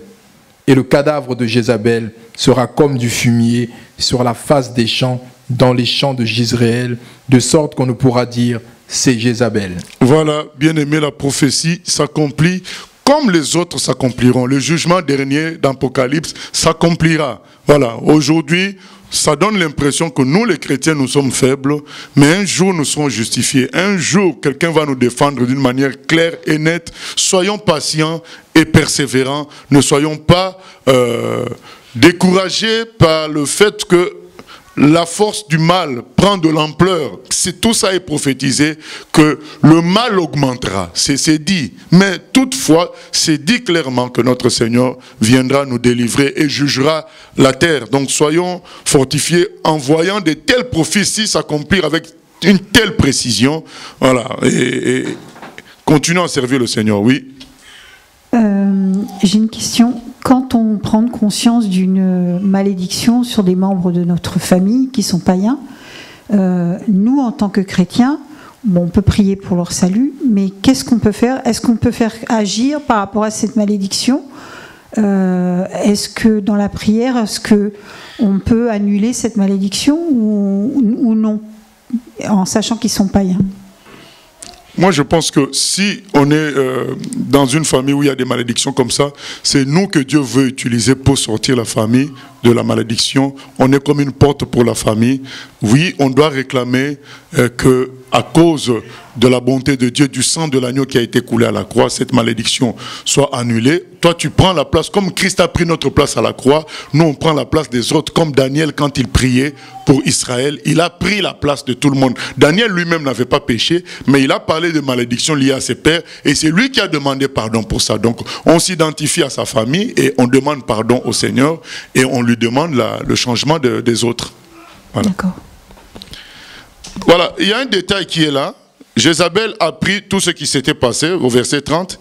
S3: et le cadavre de Jézabel sera comme du fumier sur la face des champs, dans les champs de Jezréel, de sorte qu'on ne pourra dire: c'est Jézabel.
S2: Voilà, bien aimé, la prophétie s'accomplit comme les autres s'accompliront. Le jugement dernier d'Apocalypse s'accomplira. Voilà, aujourd'hui, ça donne l'impression que nous, les chrétiens, nous sommes faibles, mais un jour, nous serons justifiés. Un jour, quelqu'un va nous défendre d'une manière claire et nette. Soyons patients et persévérants. Ne soyons pas découragés par le fait que la force du mal prend de l'ampleur. Tout ça est prophétisé, que le mal augmentera. C'est dit. Mais toutefois, c'est dit clairement que notre Seigneur viendra nous délivrer et jugera la terre. Donc soyons fortifiés en voyant de telles prophéties s'accomplir avec une telle précision. Voilà. Et continuons à servir le Seigneur, oui.
S9: J'ai une question. Quand on prend conscience d'une malédiction sur des membres de notre famille qui sont païens, nous, en tant que chrétiens, bon, on peut prier pour leur salut, mais qu'est-ce qu'on peut faire? Est-ce qu'on peut faire agir par rapport à cette malédiction? Est-ce que dans la prière, est-ce qu'on peut annuler cette malédiction ou non, en sachant qu'ils sont païens?
S2: Moi, je pense que si on est dans une famille où il y a des malédictions comme ça, c'est nous que Dieu veut utiliser pour sortir la famille de la malédiction. On est comme une porte pour la famille. Oui, on doit réclamer que, à cause de la bonté de Dieu, du sang de l'agneau qui a été coulé à la croix, cette malédiction soit annulée. Toi, tu prends la place, comme Christ a pris notre place à la croix, nous on prend la place des autres, comme Daniel quand il priait pour Israël, il a pris la place de tout le monde. Daniel lui-même n'avait pas péché, mais il a parlé de malédiction liée à ses pères, et c'est lui qui a demandé pardon pour ça. Donc on s'identifie à sa famille, et on demande pardon au Seigneur, et on lui demande le changement des autres. Voilà.
S9: D'accord.
S2: Voilà, il y a un détail qui est là. Jézabel a pris tout ce qui s'était passé, au verset 30.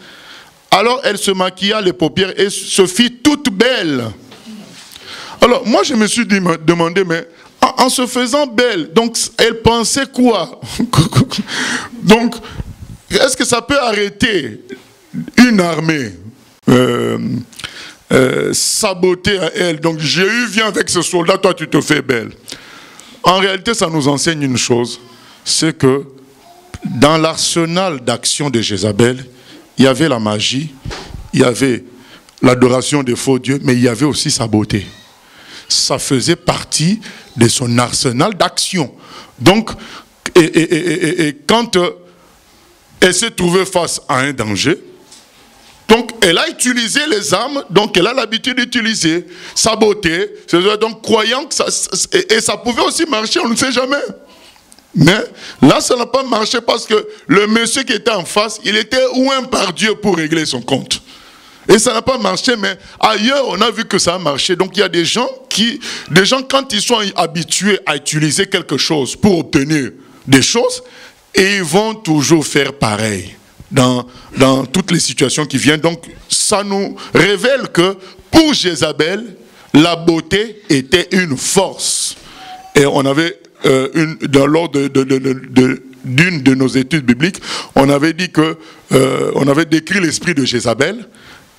S2: Alors elle se maquilla les paupières et se fit toute belle. Alors moi je me suis demandé, mais en se faisant belle, donc elle pensait quoi? Donc, est-ce que ça peut arrêter une armée saboter à elle? Donc Jéhu vient avec ce soldat, toi tu te fais belle. En réalité, ça nous enseigne une chose, c'est que dans l'arsenal d'action de Jézabel, il y avait la magie, il y avait l'adoration des faux dieux, mais il y avait aussi sa beauté. Ça faisait partie de son arsenal d'action. Donc, et quand elle s'est trouvée face à un danger, donc elle a utilisé les armes, donc elle a l'habitude d'utiliser sa beauté, donc croyant que ça pouvait aussi marcher, on ne sait jamais. Mais là, ça n'a pas marché parce que le monsieur qui était en face, il était oint par Dieu pour régler son compte. Et ça n'a pas marché, mais ailleurs, on a vu que ça a marché. Donc il y a des gens quand ils sont habitués à utiliser quelque chose pour obtenir des choses, et ils vont toujours faire pareil dans toutes les situations qui viennent. Donc ça nous révèle que pour Jézabel, la beauté était une force. Et on avait, lors d'une de nos études bibliques, on avait dit que, on avait décrit l'esprit de Jézabel.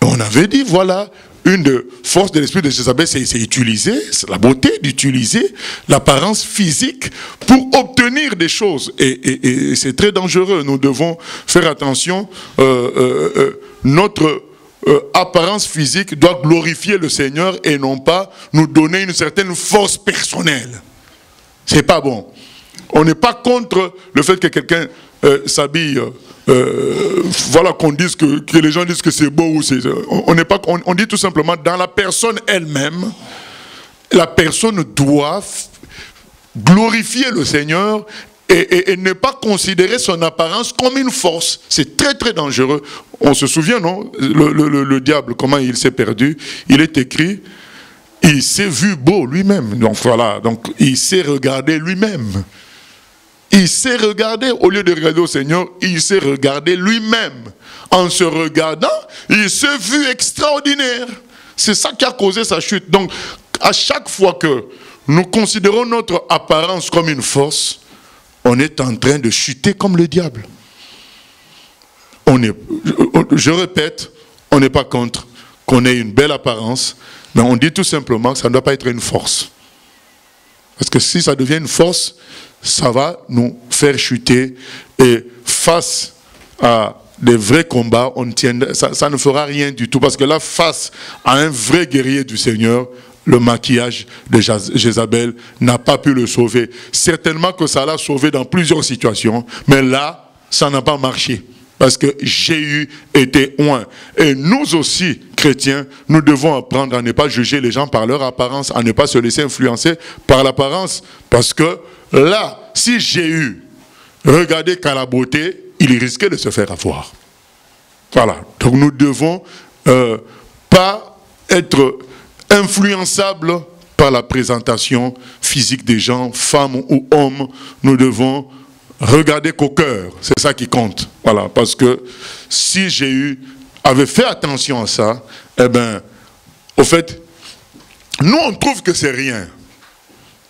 S2: On avait dit, voilà, une des forces de l'esprit de Jézabel, c'est utiliser, c'est la beauté d'utiliser l'apparence physique pour obtenir des choses. Et c'est très dangereux. Nous devons faire attention. Notre apparence physique doit glorifier le Seigneur et non pas nous donner une certaine force personnelle. C'est pas bon. On n'est pas contre le fait que quelqu'un s'habille. Voilà, qu'on dise que les gens disent que c'est beau ou c'est. On dit tout simplement dans la personne elle-même, la personne doit glorifier le Seigneur et ne pas considérer son apparence comme une force. C'est très très dangereux. On se souvient, non, le diable, comment il s'est perdu. Il est écrit, il s'est vu beau lui-même. Donc voilà, donc il s'est regardé lui-même. Il s'est regardé, au lieu de regarder au Seigneur, il s'est regardé lui-même. En se regardant, il s'est vu extraordinaire. C'est ça qui a causé sa chute. Donc, à chaque fois que nous considérons notre apparence comme une force, on est en train de chuter comme le diable. Je répète, on n'est pas contre qu'on ait une belle apparence, mais on dit tout simplement que ça ne doit pas être une force. Parce que si ça devient une force, ça va nous faire chuter, et face à des vrais combats, ça ne fera rien du tout. Parce que là, face à un vrai guerrier du Seigneur, le maquillage de Jézabel n'a pas pu le sauver. Certainement que ça l'a sauvé dans plusieurs situations, mais là, ça n'a pas marché. Parce que Jéhu était oint. Et nous aussi, chrétiens, nous devons apprendre à ne pas juger les gens par leur apparence, à ne pas se laisser influencer par l'apparence. Parce que là, si Jéhu regardait qu'à la beauté, il risquait de se faire avoir. Voilà. Donc nous devons pas être influençables par la présentation physique des gens, femmes ou hommes. Nous devons regarder qu'au cœur, c'est ça qui compte. Voilà, parce que si Jéhu avait fait attention à ça, eh bien, au fait, nous on trouve que c'est rien.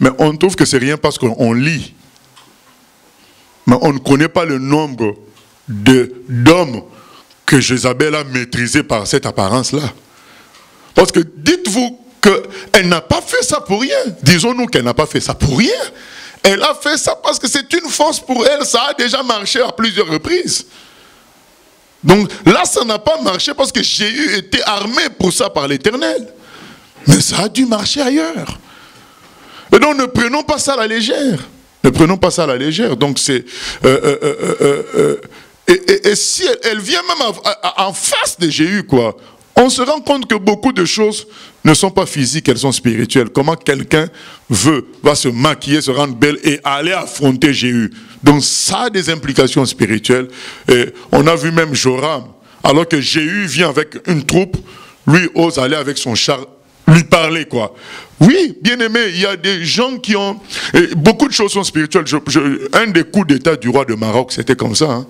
S2: Mais on trouve que c'est rien parce qu'on lit. Mais on ne connaît pas le nombre d'hommes que Jézabel a maîtrisé par cette apparence-là. Parce que dites-vous qu'elle n'a pas fait ça pour rien. Disons-nous qu'elle n'a pas fait ça pour rien. Elle a fait ça parce que c'est une force pour elle. Ça a déjà marché à plusieurs reprises. Donc là, ça n'a pas marché parce que Jéhu était armé pour ça par l'Éternel. Mais ça a dû marcher ailleurs. Et donc ne prenons pas ça à la légère. Ne prenons pas ça à la légère. Donc c'est... et si elle vient même en face de Jéhu, quoi, on se rend compte que beaucoup de choses ne sont pas physiques, elles sont spirituelles. Comment quelqu'un va se maquiller, se rendre belle et aller affronter Jéhu. Donc ça a des implications spirituelles. Et on a vu même Joram, alors que Jéhu vient avec une troupe, lui ose aller avec son char, lui parler, quoi. Oui, bien aimé, il y a des gens qui ont... beaucoup de choses sont spirituelles. Un des coups d'état du roi de Maroc, c'était comme ça. Hein,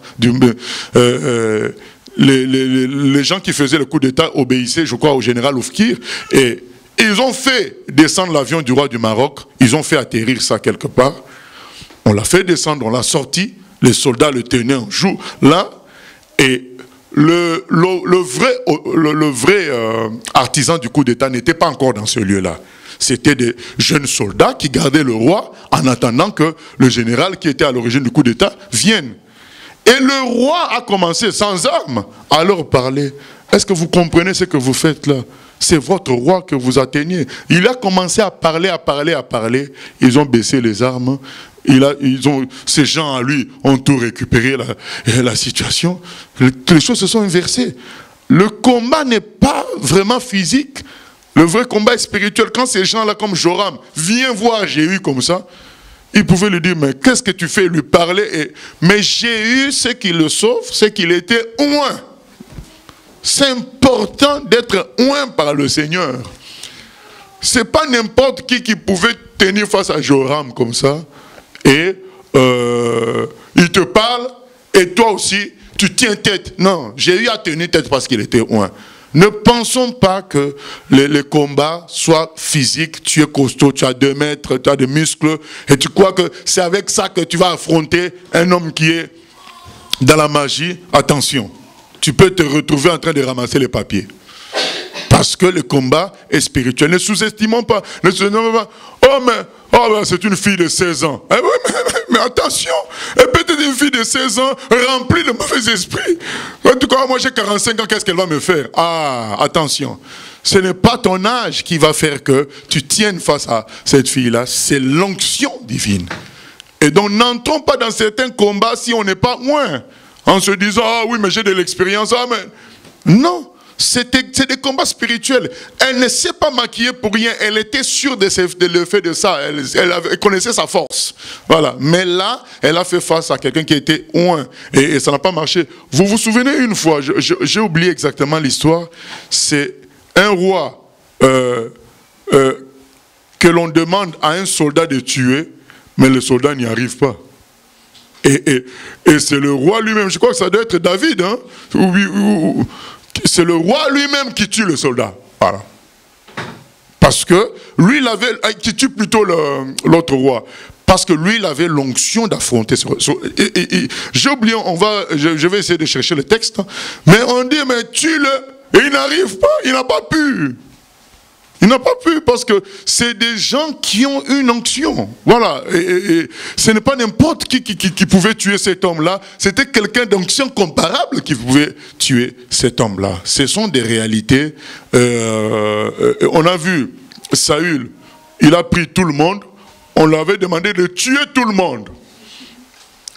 S2: les gens qui faisaient le coup d'état obéissaient, je crois, au général Oufkir, et ils ont fait descendre l'avion du roi du Maroc, ils ont fait atterrir ça quelque part, on l'a fait descendre, on l'a sorti, les soldats le tenaient en joue, là, et le vrai artisan du coup d'état n'était pas encore dans ce lieu-là. C'était des jeunes soldats qui gardaient le roi en attendant que le général qui était à l'origine du coup d'état vienne. Et le roi a commencé sans armes à leur parler. Est-ce que vous comprenez ce que vous faites là? C'est votre roi que vous atteignez. Il a commencé à parler. Ils ont baissé les armes. Ces gens à lui ont tout récupéré, la situation. Les choses se sont inversées. Le combat n'est pas vraiment physique. Le vrai combat est spirituel. Quand ces gens-là comme Joram viennent voir Jéhu comme ça, il pouvait lui dire, mais qu'est-ce que tu fais? Lui parler. Mais Jéhu, ce qui le sauve, c'est qu'il était oint. C'est important d'être oint par le Seigneur. C'est pas n'importe qui pouvait tenir face à Joram comme ça. Et il te parle, et toi aussi, tu tiens tête. Non, Jéhu a tenu tête parce qu'il était oint. Ne pensons pas que les combats soient physiques. Tu es costaud, tu as 2 mètres, tu as des muscles, et tu crois que c'est avec ça que tu vas affronter un homme qui est dans la magie. Attention, tu peux te retrouver en train de ramasser les papiers. Parce que le combat est spirituel. Ne sous-estimons pas. Oh, mais c'est une fille de 16 ans. Eh oui, mais attention, peut-être une fille de 16 ans remplie de mauvais esprits. En tout cas, moi j'ai 45 ans, qu'est-ce qu'elle va me faire? Ah, attention. Ce n'est pas ton âge qui va faire que tu tiennes face à cette fille-là. C'est l'onction divine. Et donc, n'entrons pas dans certains combats si on n'est pas loin. En se disant, ah oui, mais j'ai de l'expérience. Ah, mais... Non. C'est des combats spirituels. Elle ne s'est pas maquillée pour rien. Elle était sûre de le fait de ça. Elle connaissait sa force. Voilà. Mais là, elle a fait face à quelqu'un qui était oint. Et ça n'a pas marché. Vous vous souvenez une fois, j'ai oublié exactement l'histoire. C'est un roi que l'on demande à un soldat de tuer, mais le soldat n'y arrive pas. Et c'est le roi lui-même. Je crois que ça doit être David, hein? C'est le roi lui-même qui tue le soldat. Voilà. Parce que lui, qui tue plutôt l'autre roi. Parce que lui, il avait l'onction d'affronter. J'ai oublié, je vais essayer de chercher le texte. Mais on dit, mais tue-le. Et il n'arrive pas, il n'a pas pu. Il n'a pas pu parce que c'est des gens qui ont une onction. Voilà. Et ce n'est pas n'importe qui pouvait tuer cet homme-là. C'était quelqu'un d'onction comparable qui pouvait tuer cet homme-là. Ce sont des réalités. On a vu Saül, il a pris tout le monde, on lui avait demandé de tuer tout le monde.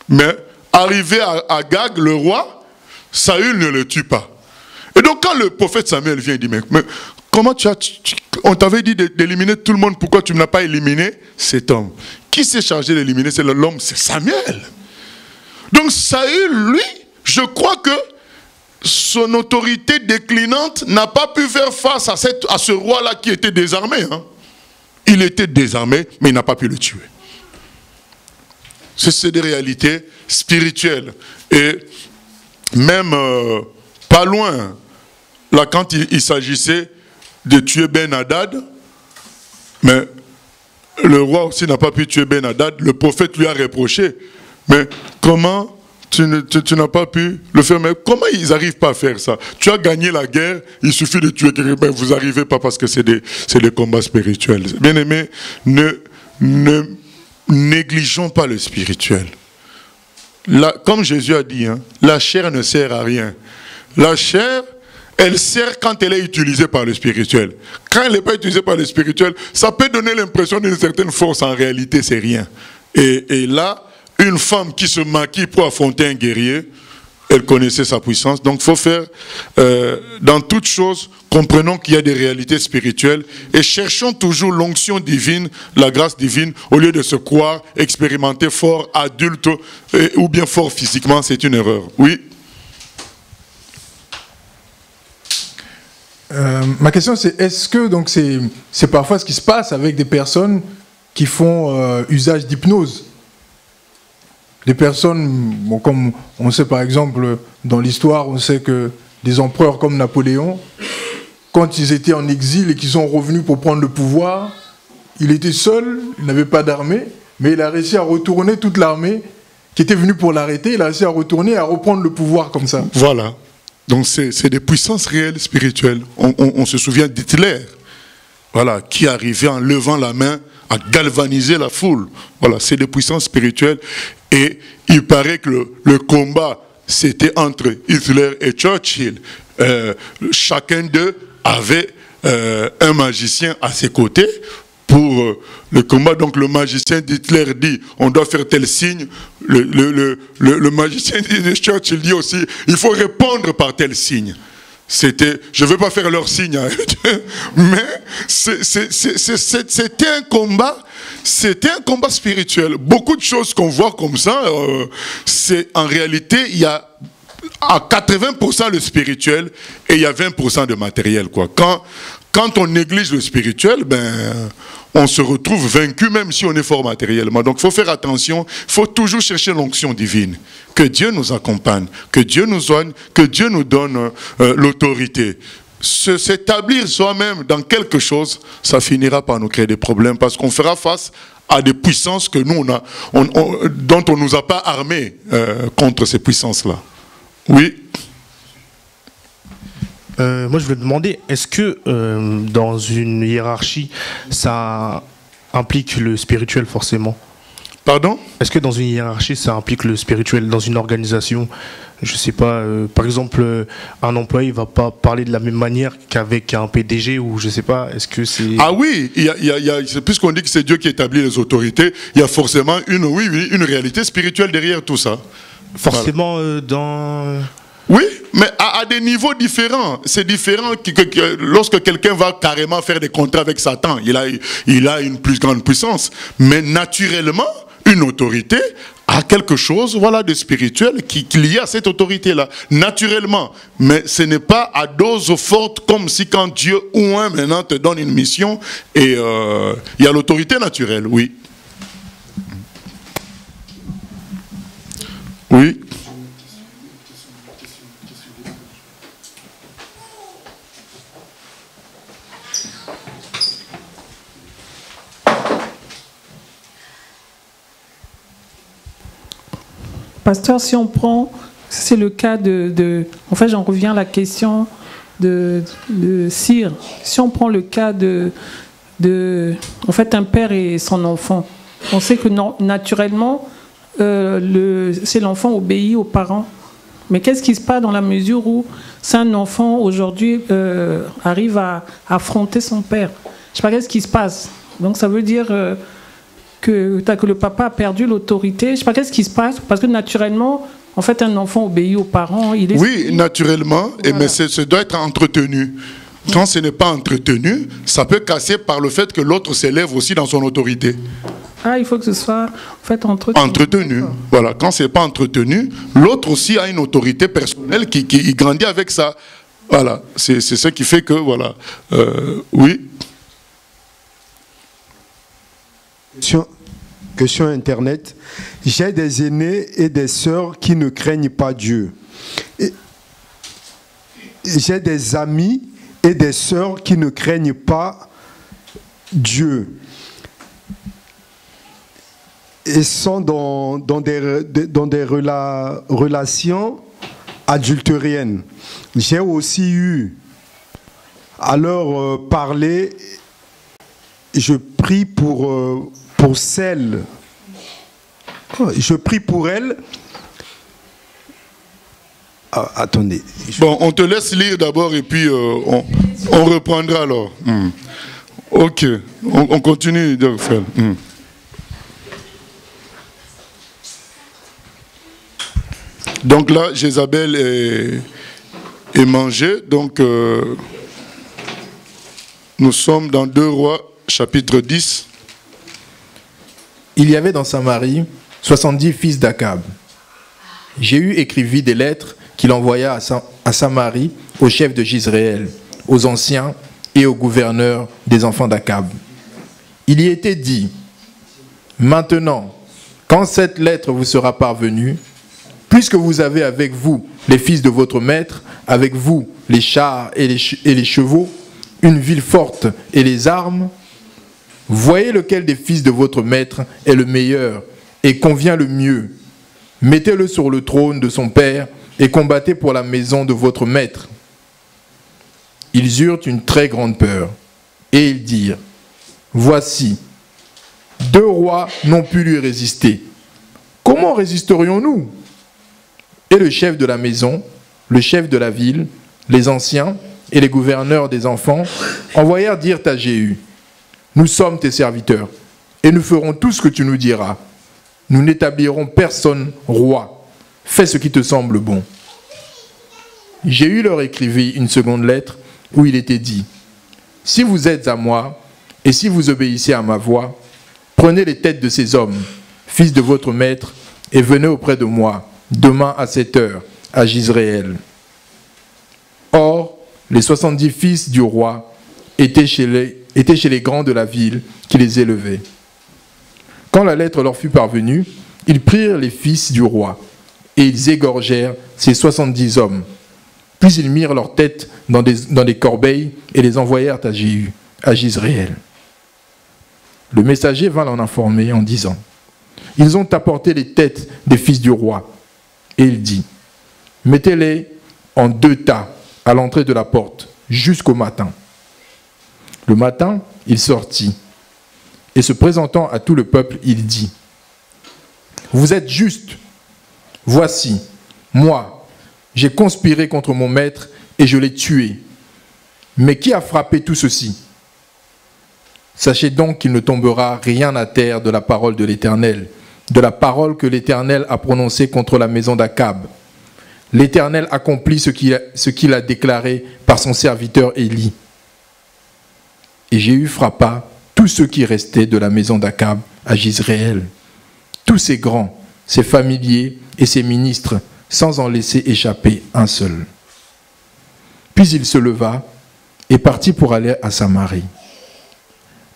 S2: Mais arrivé à Gag, le roi, Saül ne le tue pas. Et donc quand le prophète Samuel vient, il dit, mais comment on t'avait dit d'éliminer tout le monde, pourquoi tu n'as pas éliminé cet homme? Qui s'est chargé d'éliminer l'homme? C'est Samuel. Donc Saül, lui, je crois que son autorité déclinante n'a pas pu faire face à ce roi-là qui était désarmé. Hein. Il était désarmé, mais il n'a pas pu le tuer. C'est des réalités spirituelles. Et même pas loin, là quand il s'agissait de tuer Ben-Hadad, mais le roi aussi n'a pas pu tuer Ben-Hadad, le prophète lui a reproché, mais comment tu n'as pas pu le faire? Mais comment ils n'arrivent pas à faire ça? Tu as gagné la guerre, il suffit de tuer quelqu'un, ben vous n'arrivez pas parce que c'est des combats spirituels. Bien aimé, ne négligeons pas le spirituel. Comme Jésus a dit, hein, la chair ne sert à rien. La chair, elle sert quand elle est utilisée par le spirituel. Quand elle n'est pas utilisée par le spirituel, ça peut donner l'impression d'une certaine force. En réalité, c'est rien. Et là, une femme qui se maquille pour affronter un guerrier, elle connaissait sa puissance. Donc il faut faire, dans toute chose, comprenons qu'il y a des réalités spirituelles et cherchons toujours l'onction divine, la grâce divine, au lieu de se croire expérimenter fort, adulte ou bien fort physiquement, c'est une erreur. Oui.
S3: Ma question c'est, est-ce que donc c'est parfois ce qui se passe avec des personnes qui font usage d'hypnose? Des personnes, bon, comme on sait par exemple dans l'histoire, on sait que des empereurs comme Napoléon, quand ils étaient en exil et qu'ils sont revenus pour prendre le pouvoir, il était seul, il n'avait pas d'armée, mais il a réussi à retourner toute l'armée qui était venue pour l'arrêter, il a réussi à retourner et à reprendre le pouvoir comme ça.
S2: Voilà. Donc c'est des puissances réelles spirituelles. On se souvient d'Hitler, voilà, qui arrivait en levant la main à galvaniser la foule. Voilà, c'est des puissances spirituelles. Et il paraît que le combat, c'était entre Hitler et Churchill. Chacun d'eux avait un magicien à ses côtés pour le combat. Donc le magicien d'Hitler dit, on doit faire tel signe. Le magicien de Churchill dit aussi, il faut répondre par tel signe. C'était, je ne veux pas faire leur signe, hein, mais c'était un combat spirituel. Beaucoup de choses qu'on voit comme ça, c'est en réalité, il y a à 80% le spirituel et il y a 20% de matériel, quoi. Quand on néglige le spirituel, ben, on se retrouve vaincu même si on est fort matériellement. Donc il faut faire attention, il faut toujours chercher l'onction divine. Que Dieu nous accompagne, que Dieu nous soigne, que Dieu nous donne l'autorité. S'établir soi-même dans quelque chose, ça finira par nous créer des problèmes parce qu'on fera face à des puissances que nous, dont on ne nous a pas armés contre ces puissances-là. Oui.
S10: Moi, je voulais demander, est-ce que dans une hiérarchie, ça implique le spirituel forcément?
S2: Pardon?
S10: Est-ce que dans une hiérarchie, ça implique le spirituel? Dans une organisation, je ne sais pas, par exemple, un employé ne va pas parler de la même manière qu'avec un PDG ou je ne sais pas, est-ce que c'est...
S2: Ah oui, puisqu'on dit que c'est Dieu qui établit les autorités, il y a forcément une réalité spirituelle derrière tout ça.
S10: Forcément dans...
S2: Oui, mais à des niveaux différents. C'est différent lorsque quelqu'un va carrément faire des contrats avec Satan, il a une plus grande puissance. Mais naturellement, une autorité a quelque chose, voilà, de spirituel qui est lié à cette autorité-là, naturellement. Mais ce n'est pas à dose forte comme si quand Dieu ou un maintenant te donne une mission et il y a l'autorité naturelle, oui. Oui.
S5: Pasteur, si on prend, c'est le cas en fait, j'en reviens à la question de Cyr. Si on prend le cas en fait, un père et son enfant, on sait que naturellement, c'est l'enfant obéit aux parents. Mais qu'est-ce qui se passe dans la mesure où c'est un enfant aujourd'hui arrive à affronter son père? Je ne sais pas qu'est-ce qui se passe. Donc ça veut dire que le papa a perdu l'autorité. Je ne sais pas qu'est-ce qui se passe, parce que naturellement, en fait, un enfant obéit aux parents.
S2: Oui, naturellement, voilà. Mais ça doit être entretenu. Quand ce n'est pas entretenu, ça peut casser par le fait que l'autre s'élève aussi dans son autorité.
S5: Ah, il faut que ce soit en fait entretenu.
S2: Entretenu. Voilà. Quand ce n'est pas entretenu, l'autre aussi a une autorité personnelle qui grandit avec ça. Voilà. C'est ce qui fait que, voilà. Oui.
S8: Question Internet. J'ai des aînés et des sœurs qui ne craignent pas Dieu. J'ai des amis et des sœurs qui ne craignent pas Dieu et sont dans des relations adultériennes. J'ai aussi eu à leur parler, je prie pour celles, je prie pour elles. Ah, attendez.
S2: Bon, on te laisse lire d'abord et puis on reprendra alors. Ok, on continue, frère. Donc là, Jézabel est mangée. Donc, nous sommes dans 2 Rois, chapitre 10.
S3: Il y avait dans Samarie 70 fils d'Akab. Jéhu écrivit des lettres qu'il envoya à Samarie aux chefs de Jizréel, aux anciens et aux gouverneurs des enfants d'Akab. Il y était dit: maintenant, quand cette lettre vous sera parvenue, puisque vous avez avec vous les fils de votre maître, avec vous les chars et les chevaux, une ville forte et les armes, voyez lequel des fils de votre maître est le meilleur et convient le mieux. Mettez-le sur le trône de son père et combattez pour la maison de votre maître. Ils eurent une très grande peur et ils dirent: voici, 2 rois n'ont pu lui résister. Comment résisterions-nous? Et le chef de la maison, le chef de la ville, les anciens et les gouverneurs des enfants envoyèrent dire à Jéhu: nous sommes tes serviteurs et nous ferons tout ce que tu nous diras. Nous n'établirons personne roi. Fais ce qui te semble bon. Jéhu leur écrivit une seconde lettre où il était dit: si vous êtes à moi et si vous obéissez à ma voix, prenez les têtes de ces hommes, fils de votre maître, et venez auprès de moi demain à 7 heures à Jizréel. Or, les 70 fils du roi étaient chez les grands de la ville qui les élevaient. Quand la lettre leur fut parvenue, ils prirent les fils du roi et ils égorgèrent ces 70 hommes. Puis ils mirent leurs têtes dans des corbeilles et les envoyèrent à Jéhu, à Jizréel. Le messager vint l'en informer en disant: ils ont apporté les têtes des fils du roi. Et il dit: mettez-les en 2 tas à l'entrée de la porte jusqu'au matin. Le matin, il sortit et se présentant à tout le peuple, il dit: vous êtes justes. Voici, moi, j'ai conspiré contre mon maître et je l'ai tué. Mais qui a frappé tout ceci? Sachez donc qu'il ne tombera rien à terre de la parole de l'Éternel, de la parole que l'Éternel a prononcée contre la maison d'Akab. L'Éternel accomplit ce qu'il a déclaré par son serviteur Élie. Et Jéhu frappa tous ceux qui restaient de la maison d'Akab à Jizréel, tous ses grands, ses familiers et ses ministres, sans en laisser échapper un seul. Puis il se leva et partit pour aller à Samarie.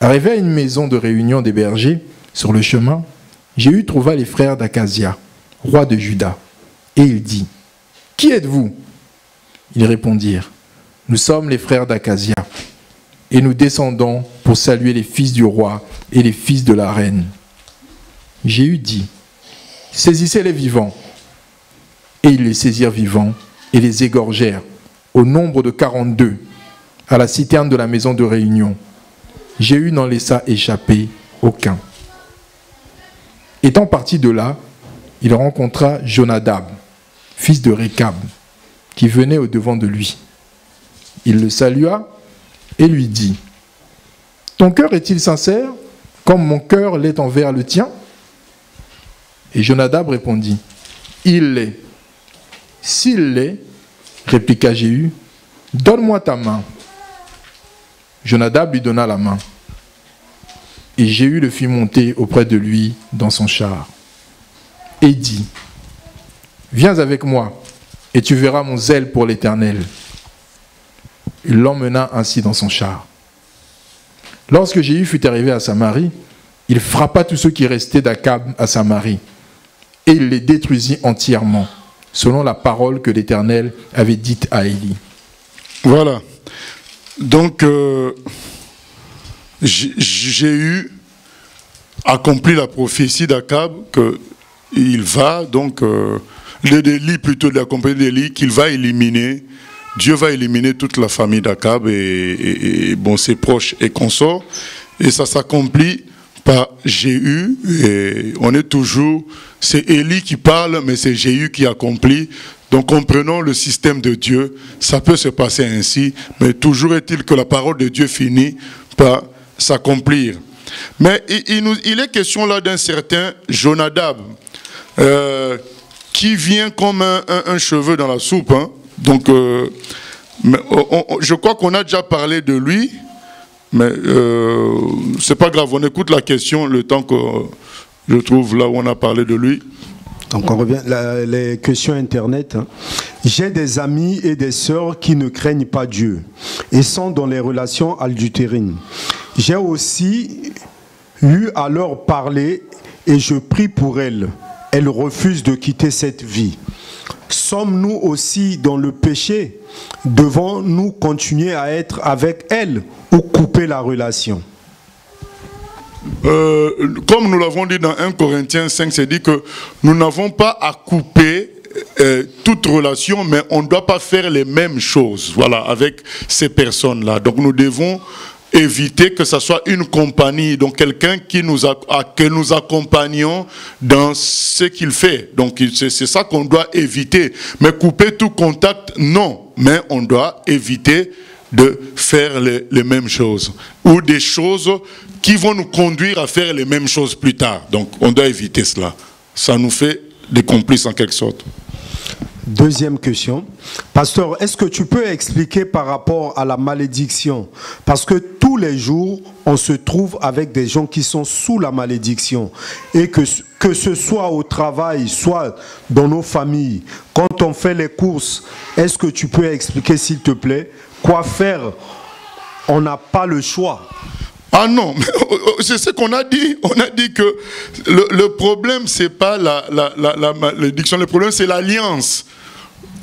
S3: Arrivé à une maison de réunion des bergers, sur le chemin, Jéhu trouva les frères d'Akazia, roi de Juda, et il dit: qui êtes-vous? Ils répondirent: nous sommes les frères d'Akazia, et nous descendons pour saluer les fils du roi et les fils de la reine. Jéhu dit: saisissez les vivants. Et ils les saisirent vivants et les égorgèrent, au nombre de 42, à la citerne de la maison de réunion. Jéhu n'en laissa échapper aucun. Étant parti de là, il rencontra Jonadab, fils de Récab, qui venait au-devant de lui. Il le salua et lui dit, « Ton cœur est-il sincère, comme mon cœur l'est envers le tien ?» Et Jonadab répondit, « Il l'est. » « S'il l'est, répliqua Jéhu, « donne-moi ta main. » Jonadab lui donna la main. Et Jéhu le fit monter auprès de lui dans son char. Et dit, « Viens avec moi, et tu verras mon zèle pour l'Éternel. » Il l'emmena ainsi dans son char. Lorsque Jéhu fut arrivé à Samarie, il frappa tous ceux qui restaient d'Akab à Samarie, et il les détruisit entièrement, selon la parole que l'Éternel avait dite à Élie.
S2: Voilà. Donc, Jéhu accomplit la prophétie d'Akab qu'il va, donc, d'Élie plutôt, de la compagnie d'Élie, qu'il va éliminer, Dieu va éliminer toute la famille d'Akab et bon, ses proches et consorts, et ça s'accomplit par Jéhu, et on est toujours, c'est Élie qui parle, mais c'est Jéhu qui accomplit. Donc comprenons le système de Dieu, ça peut se passer ainsi, mais toujours est-il que la parole de Dieu finit par s'accomplir. Mais il est question là d'un certain Jonadab, qui vient comme un cheveu dans la soupe. Hein. Donc, je crois qu'on a déjà parlé de lui, mais c'est pas grave, on écoute la question le temps que je trouve là où on a parlé de lui.
S8: Donc on revient, les questions internet. Hein. J'ai des amis et des sœurs qui ne craignent pas Dieu et sont dans les relations adultérines. J'ai aussi eu à leur parler et je prie pour elles. Elles refusent de quitter cette vie. Sommes-nous aussi dans le péché? Devons-nous continuer à être avec elles ou couper la relation?
S2: Comme nous l'avons dit dans 1 Corinthiens 5, c'est dit que nous n'avons pas à couper toute relation, mais on ne doit pas faire les mêmes choses, voilà, avec ces personnes-là. Donc nous devons éviter que ce soit une compagnie, donc quelqu'un que nous accompagnons dans ce qu'il fait. Donc c'est ça qu'on doit éviter. Mais couper tout contact, non. Mais on doit éviter de faire les mêmes choses. Ou des choses qui vont nous conduire à faire les mêmes choses plus tard. Donc on doit éviter cela. Ça nous fait des complices en quelque sorte.
S8: Deuxième question. Pasteur, est-ce que tu peux expliquer par rapport à la malédiction? Parce que tous les jours, on se trouve avec des gens qui sont sous la malédiction. Et que ce soit au travail, soit dans nos familles, quand on fait les courses, est-ce que tu peux expliquer, s'il te plaît, quoi faire? On n'a pas le choix.
S2: Ah non, c'est ce qu'on a dit. On a dit que le problème, c'est pas la malédiction, le problème, c'est l'alliance.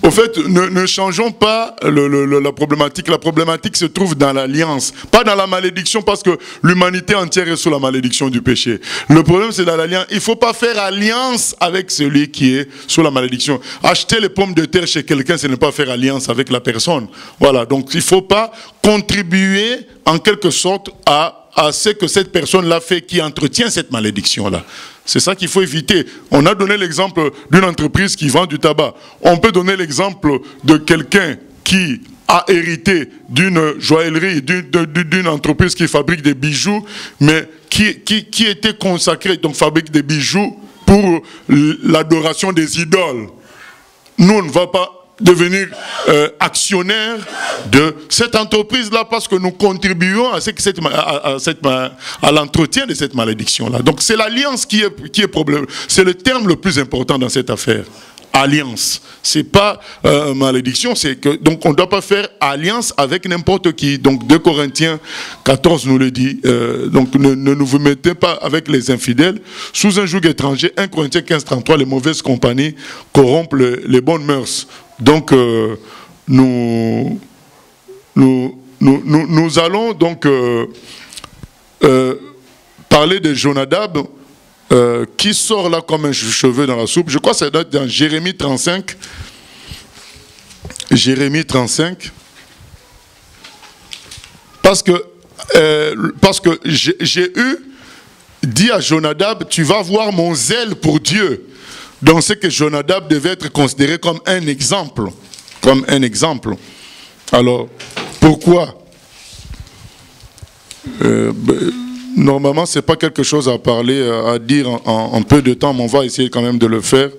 S2: Au fait, ne changeons pas la problématique. La problématique se trouve dans l'alliance, pas dans la malédiction, parce que l'humanité entière est sous la malédiction du péché. Le problème, c'est dans l'alliance. Il ne faut pas faire alliance avec celui qui est sous la malédiction. Acheter les pommes de terre chez quelqu'un, ce n'est pas faire alliance avec la personne. Voilà, donc il ne faut pas contribuer en quelque sorte à ce que cette personne-là fait qui entretient cette malédiction-là. C'est ça qu'il faut éviter. On a donné l'exemple d'une entreprise qui vend du tabac. On peut donner l'exemple de quelqu'un qui a hérité d'une joaillerie, d'une entreprise qui fabrique des bijoux, mais qui était consacrée, donc fabrique des bijoux pour l'adoration des idoles. Nous, on ne va pas devenir actionnaire de cette entreprise-là parce que nous contribuons à l'entretien de cette malédiction-là. Donc c'est l'alliance qui est problème. C'est le terme le plus important dans cette affaire. Alliance. C'est pas malédiction, c'est que donc on ne doit pas faire alliance avec n'importe qui. Donc 2 Corinthiens 14 nous le dit. Donc ne vous mettez pas avec les infidèles sous un joug étranger. 1 Corinthiens 15, 33, les mauvaises compagnies corrompent les bonnes mœurs. Donc nous allons donc parler de Jonadab qui sort là comme un cheveu dans la soupe. Je crois que c'est dans Jérémie 35. Jérémie 35. Parce que Jéhu dit à Jonadab, tu vas voir mon zèle pour Dieu. dans ce que Jonadab devait être considéré comme un exemple. Comme un exemple. Alors, pourquoi normalement, ce n'est pas quelque chose à parler, à dire en peu de temps, mais on va essayer quand même de le faire.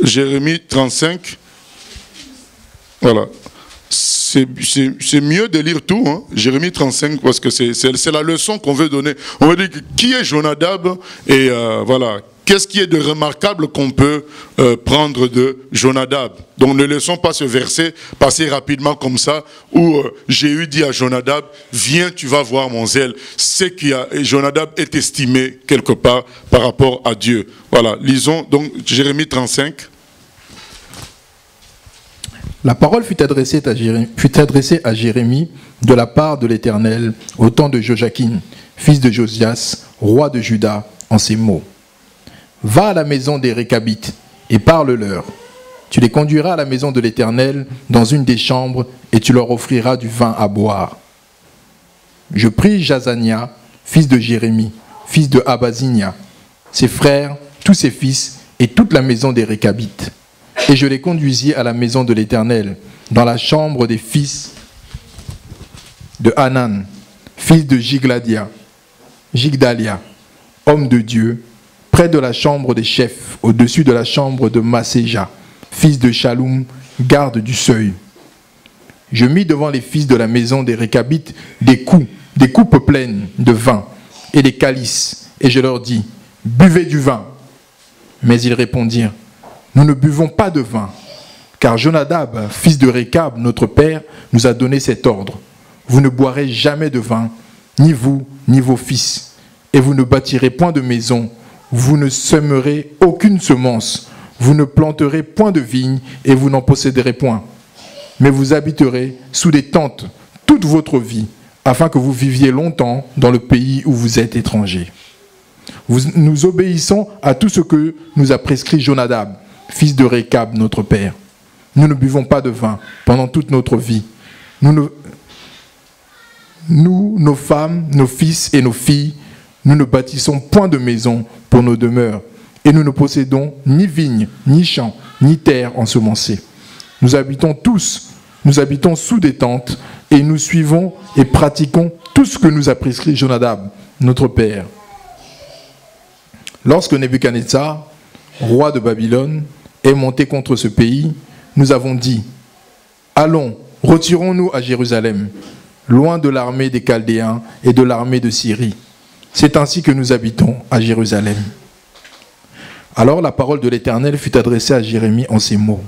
S2: Jérémie 35. Voilà. C'est mieux de lire tout, hein, Jérémie 35, parce que c'est la leçon qu'on veut donner. On veut dire qui est Jonadab et voilà. Qu'est-ce qui est de remarquable qu'on peut prendre de Jonadab? Donc ne laissons pas ce verset passer rapidement comme ça, où Jéhu dit à Jonadab, viens, tu vas voir mon zèle. C'est que Jonadab est estimé quelque part par rapport à Dieu. Voilà, lisons donc Jérémie 35.
S3: La parole fut adressée à Jérémie de la part de l'Éternel au temps de Joachim, fils de Josias, roi de Juda, en ces mots. Va à la maison des Récabites et parle-leur. Tu les conduiras à la maison de l'Éternel dans une des chambres et tu leur offriras du vin à boire. Je pris Jazania, fils de Jérémie, fils de Abazinia, ses frères, tous ses fils et toute la maison des Récabites. Et je les conduisis à la maison de l'Éternel, dans la chambre des fils de Hanan, fils de Jigdalia, homme de Dieu, près de la chambre des chefs, au-dessus de la chambre de Masséja, fils de Shaloum, garde du seuil. Je mis devant les fils de la maison des Récabites des coupes pleines de vin et des calices, et je leur dis, buvez du vin. Mais ils répondirent, nous ne buvons pas de vin, car Jonadab, fils de Récab, notre père, nous a donné cet ordre. Vous ne boirez jamais de vin, ni vous, ni vos fils, et vous ne bâtirez point de maison, vous ne sèmerez aucune semence, vous ne planterez point de vigne, et vous n'en posséderez point. Mais vous habiterez sous des tentes toute votre vie, afin que vous viviez longtemps dans le pays où vous êtes étrangers. Nous obéissons à tout ce que nous a prescrit Jonadab, fils de Récab, notre père. Nous ne buvons pas de vin pendant toute notre vie. Nous, nos femmes, nos fils et nos filles, nous ne bâtissons point de maison pour nos demeures, et nous ne possédons ni vignes, ni champs, ni terres ensemencées. Nous habitons sous des tentes, et nous suivons et pratiquons tout ce que nous a prescrit Jonadab, notre père. Lorsque Nebuchadnezzar, roi de Babylone, est monté contre ce pays, nous avons dit, allons, retirons-nous à Jérusalem, loin de l'armée des Chaldéens et de l'armée de Syrie. C'est ainsi que nous habitons à Jérusalem. Alors la parole de l'Éternel fut adressée à Jérémie en ces mots.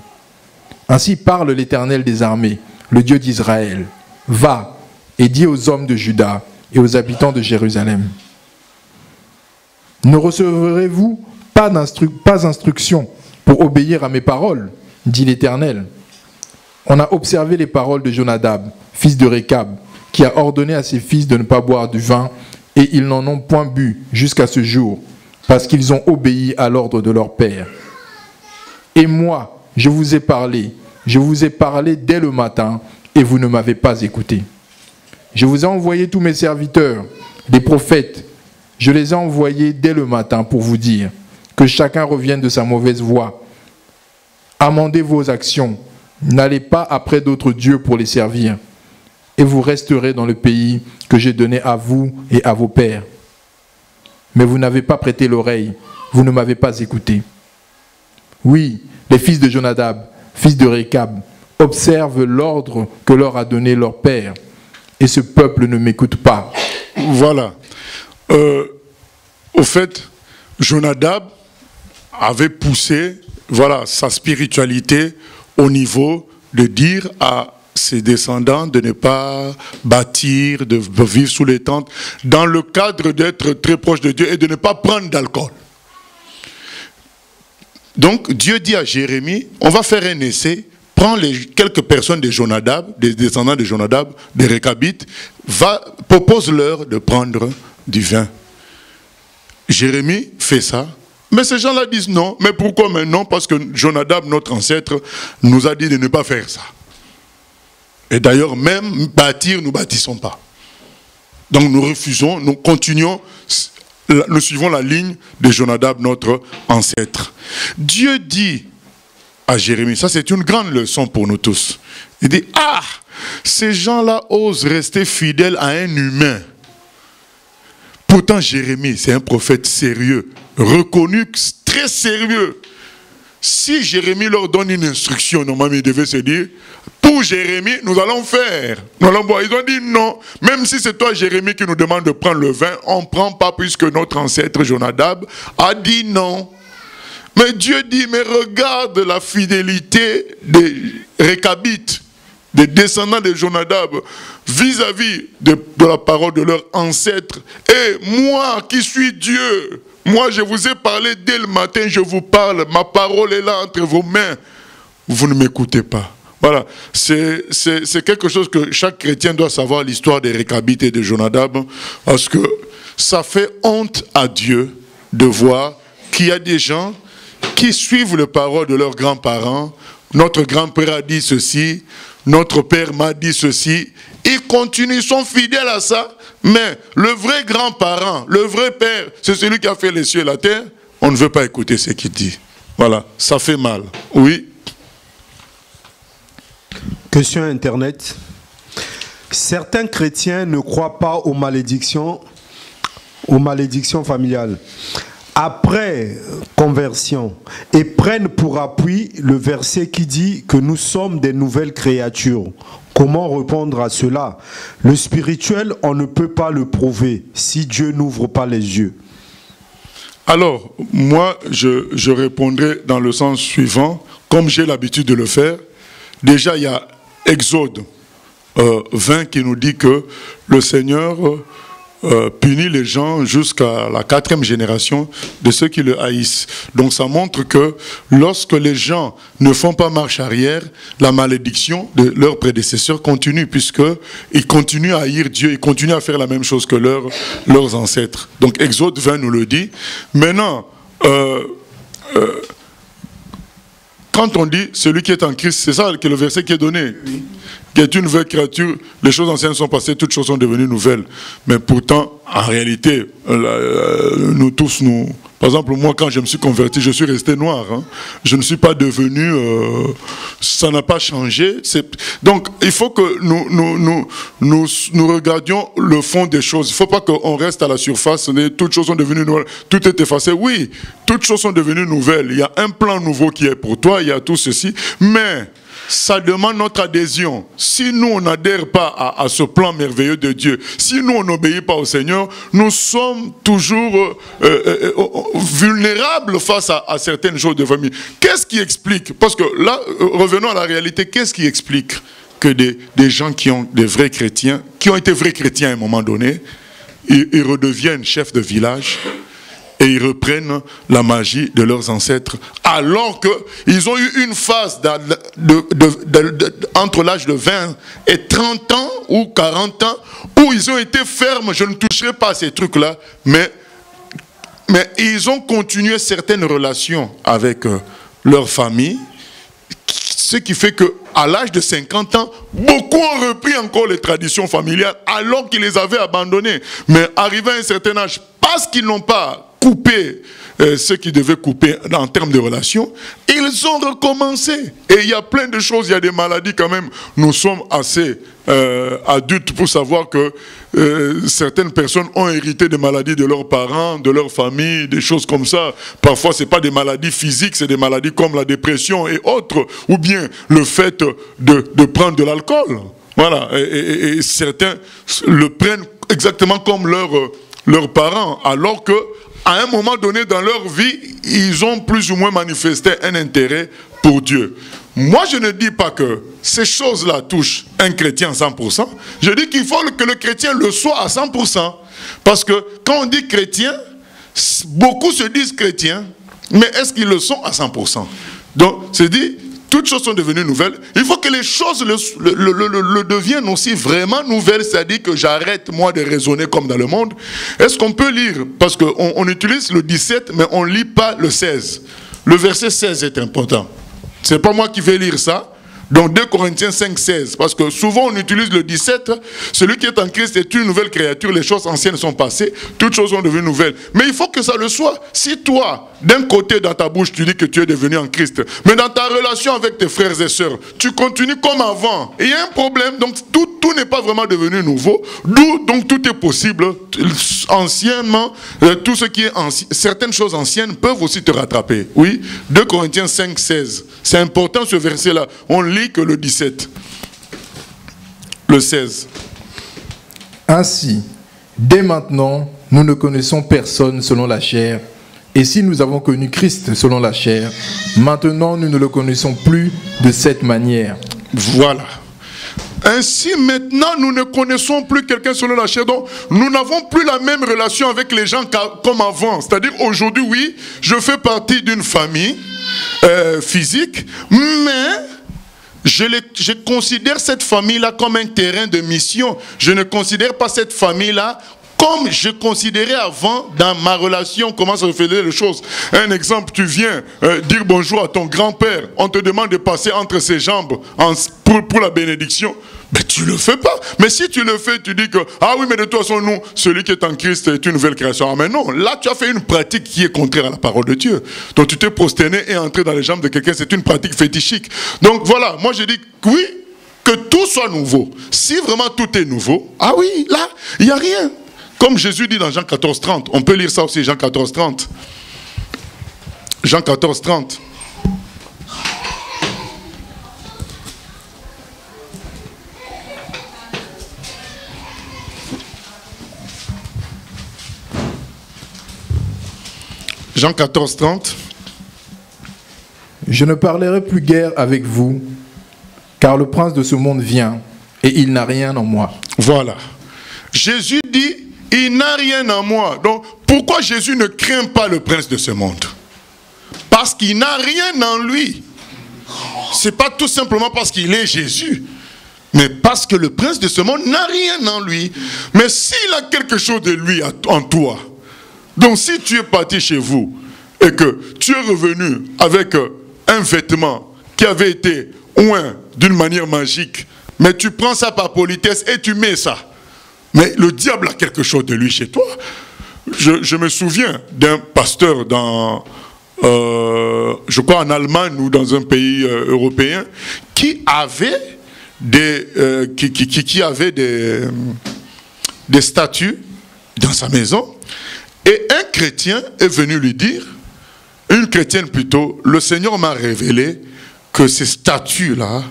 S3: Ainsi parle l'Éternel des armées, le Dieu d'Israël. Va et dis aux hommes de Juda et aux habitants de Jérusalem. Ne recevrez-vous pas instruction pour obéir à mes paroles, dit l'Éternel. On a observé les paroles de Jonadab, fils de Récab, qui a ordonné à ses fils de ne pas boire du vin, et ils n'en ont point bu jusqu'à ce jour, parce qu'ils ont obéi à l'ordre de leur père. Et moi, je vous ai parlé dès le matin, et vous ne m'avez pas écouté. Je vous ai envoyé tous mes serviteurs, des prophètes. Je les ai envoyés dès le matin pour vous dire que chacun revienne de sa mauvaise voie. Amendez vos actions, n'allez pas après d'autres dieux pour les servir, et vous resterez dans le pays que j'ai donné à vous et à vos pères. Mais vous n'avez pas prêté l'oreille, vous ne m'avez pas écouté. Oui, les fils de Jonadab, fils de Récab, observent l'ordre que leur a donné leur père, et ce peuple ne m'écoute pas.
S2: Voilà. Au fait, Jonadab avait poussé sa spiritualité au niveau de dire à ses descendants de ne pas bâtir, de vivre sous les tentes, dans le cadre d'être très proche de Dieu et de ne pas prendre d'alcool. Donc Dieu dit à Jérémie, on va faire un essai, prends quelques personnes de Jonadab, des descendants de Jonadab, des Récabites, propose-leur de prendre du vin. Jérémie fait ça, mais ces gens-là disent non. Mais pourquoi maintenant? Parce que Jonadab, notre ancêtre, nous a dit de ne pas faire ça. Et d'ailleurs, même bâtir, nous ne bâtissons pas. Donc nous refusons, nous continuons nous suivons la ligne de Jonadab, notre ancêtre. Dieu dit à Jérémie, ça c'est une grande leçon pour nous tous. Il dit, ah, ces gens-là osent rester fidèles à un humain. Pourtant Jérémie, c'est un prophète sérieux, reconnu, très sérieux. Si Jérémie leur donne une instruction, normalement ils devaient se dire, pour Jérémie, nous allons faire. Nous allons boire. Ils ont dit non. Même si c'est toi, Jérémie, qui nous demande de prendre le vin, on ne prend pas puisque notre ancêtre Jonadab a dit non. Mais Dieu dit, mais regarde la fidélité des Récabites, des descendants de Jonadab, vis-à-vis de la parole de leur ancêtre. Et moi qui suis Dieu, moi je vous ai parlé dès le matin, je vous parle, ma parole est là entre vos mains. Vous ne m'écoutez pas. Voilà, c'est quelque chose que chaque chrétien doit savoir, l'histoire des Récabites et de Jonadab, parce que ça fait honte à Dieu de voir qu'il y a des gens qui suivent les paroles de leurs grands-parents. Notre grand-père a dit ceci, notre père m'a dit ceci. Ils continuent, ils sont fidèles à ça. Mais le vrai grand-parent, le vrai père, c'est celui qui a fait les cieux et la terre. On ne veut pas écouter ce qu'il dit. Voilà, ça fait mal. Oui.
S8: Question Internet. Certains chrétiens ne croient pas aux malédictions familiales après conversion et prennent pour appui le verset qui dit que nous sommes des nouvelles créatures. Comment répondre à cela? Le spirituel, on ne peut pas le prouver si Dieu n'ouvre pas les yeux.
S2: Alors, moi, je répondrai dans le sens suivant, comme j'ai l'habitude de le faire. Déjà, il y a Exode 20 qui nous dit que le Seigneur punit les gens jusqu'à la 4e génération de ceux qui le haïssent. Donc ça montre que lorsque les gens ne font pas marche arrière, la malédiction de leurs prédécesseurs continue, puisqu'ils continuent à haïr Dieu, ils continuent à faire la même chose que leurs ancêtres. Donc Exode 20 nous le dit. Maintenant, quand on dit celui qui est en Christ, c'est ça que le verset qui est donné, qui est une nouvelle créature, les choses anciennes sont passées, toutes choses sont devenues nouvelles. Mais pourtant, en réalité, nous tous, par exemple, moi quand je me suis converti, je suis resté noir. Hein. Je ne suis pas devenu, ça n'a pas changé. Donc il faut que nous regardions le fond des choses. Il ne faut pas qu'on reste à la surface, toutes choses sont devenues nouvelles, tout est effacé. Oui, toutes choses sont devenues nouvelles. Il y a un plan nouveau qui est pour toi, il y a tout ceci, mais ça demande notre adhésion. Si nous, on n'adhère pas à ce plan merveilleux de Dieu, si nous, on n'obéit pas au Seigneur, nous sommes toujours vulnérables face à certaines choses de famille. Qu'est-ce qui explique? Parce que là, revenons à la réalité, qu'est-ce qui explique que des gens qui ont des vrais chrétiens, qui ont été vrais chrétiens à un moment donné, ils redeviennent chefs de village et ils reprennent la magie de leurs ancêtres, alors qu'ils ont eu une phase entre l'âge de 20 et 30 ans ou 40 ans, où ils ont été fermes, je ne toucherai pas à ces trucs-là, mais ils ont continué certaines relations avec leur famille, ce qui fait qu'à l'âge de 50 ans, beaucoup ont repris encore les traditions familiales, alors qu'ils les avaient abandonnées. Mais arrivé à un certain âge, parce qu'ils n'ont pas coupé ce qu'ils devaient couper en termes de relations, ils ont recommencé. Et il y a plein de choses, il y a des maladies quand même. Nous sommes assez adultes pour savoir que certaines personnes ont hérité des maladies de leurs parents, de leur famille, des choses comme ça. Parfois, ce n'est pas des maladies physiques, c'est des maladies comme la dépression et autres, ou bien le fait de prendre de l'alcool. Voilà. Et certains le prennent exactement comme leurs parents, alors que à un moment donné dans leur vie, ils ont plus ou moins manifesté un intérêt pour Dieu. Moi, je ne dis pas que ces choses-là touchent un chrétien à 100%. Je dis qu'il faut que le chrétien le soit à 100%. Parce que quand on dit chrétien, beaucoup se disent chrétiens, mais est-ce qu'ils le sont à 100%? Donc, c'est dit, toutes choses sont devenues nouvelles. Il faut que les choses le deviennent aussi vraiment nouvelles, c'est-à-dire que j'arrête moi de raisonner comme dans le monde. Est-ce qu'on peut lire? Parce qu'on utilise le 17, mais on ne lit pas le 16. Le verset 16 est important. Ce n'est pas moi qui vais lire ça, Donc 2 Corinthiens 5, 16. Parce que souvent on utilise le 17. Celui qui est en Christ est une nouvelle créature. Les choses anciennes sont passées. Toutes choses sont devenues nouvelles. Mais il faut que ça le soit. Si toi, d'un côté dans ta bouche, tu dis que tu es devenu en Christ, mais dans ta relation avec tes frères et sœurs, tu continues comme avant. Et il y a un problème. Donc tout n'est pas vraiment devenu nouveau. Donc tout est possible. Anciennement, tout ce qui est ancien, certaines choses anciennes peuvent aussi te rattraper. Oui, 2 Corinthiens 5, 16. C'est important ce verset-là. On lit que le 17. Le 16.
S3: Ainsi, dès maintenant, nous ne connaissons personne selon la chair. Et si nous avons connu Christ selon la chair, maintenant nous ne le connaissons plus de cette manière.
S2: Voilà. Ainsi, maintenant, nous ne connaissons plus quelqu'un selon la chair. Donc, nous n'avons plus la même relation avec les gens comme avant. C'est-à-dire, aujourd'hui, oui, je fais partie d'une famille physique, mais je considère cette famille-là comme un terrain de mission. Je ne considère pas cette famille-là comme je considérais avant dans ma relation, comment ça se faisait les choses. Un exemple, tu viens dire bonjour à ton grand-père, on te demande de passer entre ses jambes pour la bénédiction. Mais tu le fais pas. Mais si tu le fais, tu dis que, ah oui, mais de toute façon, nous, celui qui est en Christ est une nouvelle création. Ah mais non, là tu as fait une pratique qui est contraire à la parole de Dieu. Donc tu t'es prosterné et entré dans les jambes de quelqu'un, c'est une pratique fétichique. Donc voilà, moi je dis oui, que tout soit nouveau. Si vraiment tout est nouveau, ah oui, là, il n'y a rien. Comme Jésus dit dans Jean 14, 30, on peut lire ça aussi, Jean 14, 30. Jean 14, 30. Jean 14, 30.
S3: Je ne parlerai plus guère avec vous, car le prince de ce monde vient, et il n'a rien en moi.
S2: Voilà. Jésus dit, il n'a rien en moi. Donc, pourquoi Jésus ne craint pas le prince de ce monde? Parce qu'il n'a rien en lui. Ce n'est pas tout simplement parce qu'il est Jésus, mais parce que le prince de ce monde n'a rien en lui. Mais s'il a quelque chose de lui en toi, donc si tu es parti chez vous et que tu es revenu avec un vêtement qui avait été oint d'une manière magique, mais tu prends ça par politesse et tu mets ça, mais le diable a quelque chose de lui chez toi. Je me souviens d'un pasteur dans, je crois en Allemagne ou dans un pays européen, qui avait des statues dans sa maison. Et un chrétien est venu lui dire, une chrétienne plutôt, le Seigneur m'a révélé que ces statues-là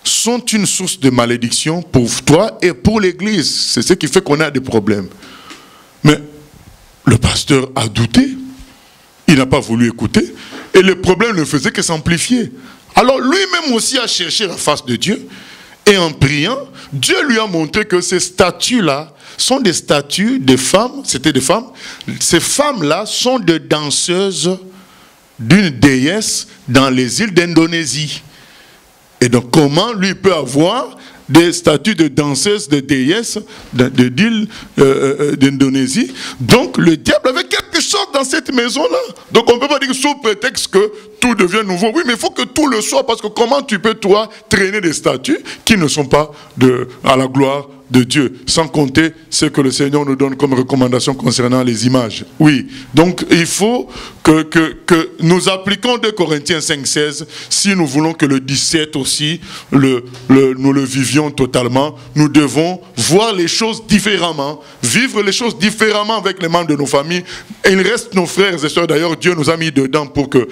S2: sont une source de malédiction pour toi et pour l'Église. C'est ce qui fait qu'on a des problèmes. Mais le pasteur a douté, il n'a pas voulu écouter, et le problème ne faisait que s'amplifier. Alors lui-même aussi a cherché la face de Dieu, et en priant, Dieu lui a montré que ces statues-là sont des statues de femmes, c'était des femmes. Ces femmes-là sont des danseuses d'une déesse dans les îles d'Indonésie. Et donc comment lui peut avoir des statues de danseuses, de déesses d'îles d'Indonésie? Donc le diable avait quelque chose dans cette maison-là. Donc on ne peut pas dire sous prétexte que tout devient nouveau. Oui, mais il faut que tout le soit, parce que comment tu peux, toi, traîner des statues qui ne sont pas à la gloire de Dieu, sans compter ce que le Seigneur nous donne comme recommandation concernant les images. Oui, donc il faut que nous appliquons 2 Corinthiens 5, 16, si nous voulons que le 17 aussi, nous le vivions totalement. Nous devons voir les choses différemment, vivre les choses différemment avec les membres de nos familles. Et il reste nos frères et sœurs, d'ailleurs Dieu nous a mis dedans pour que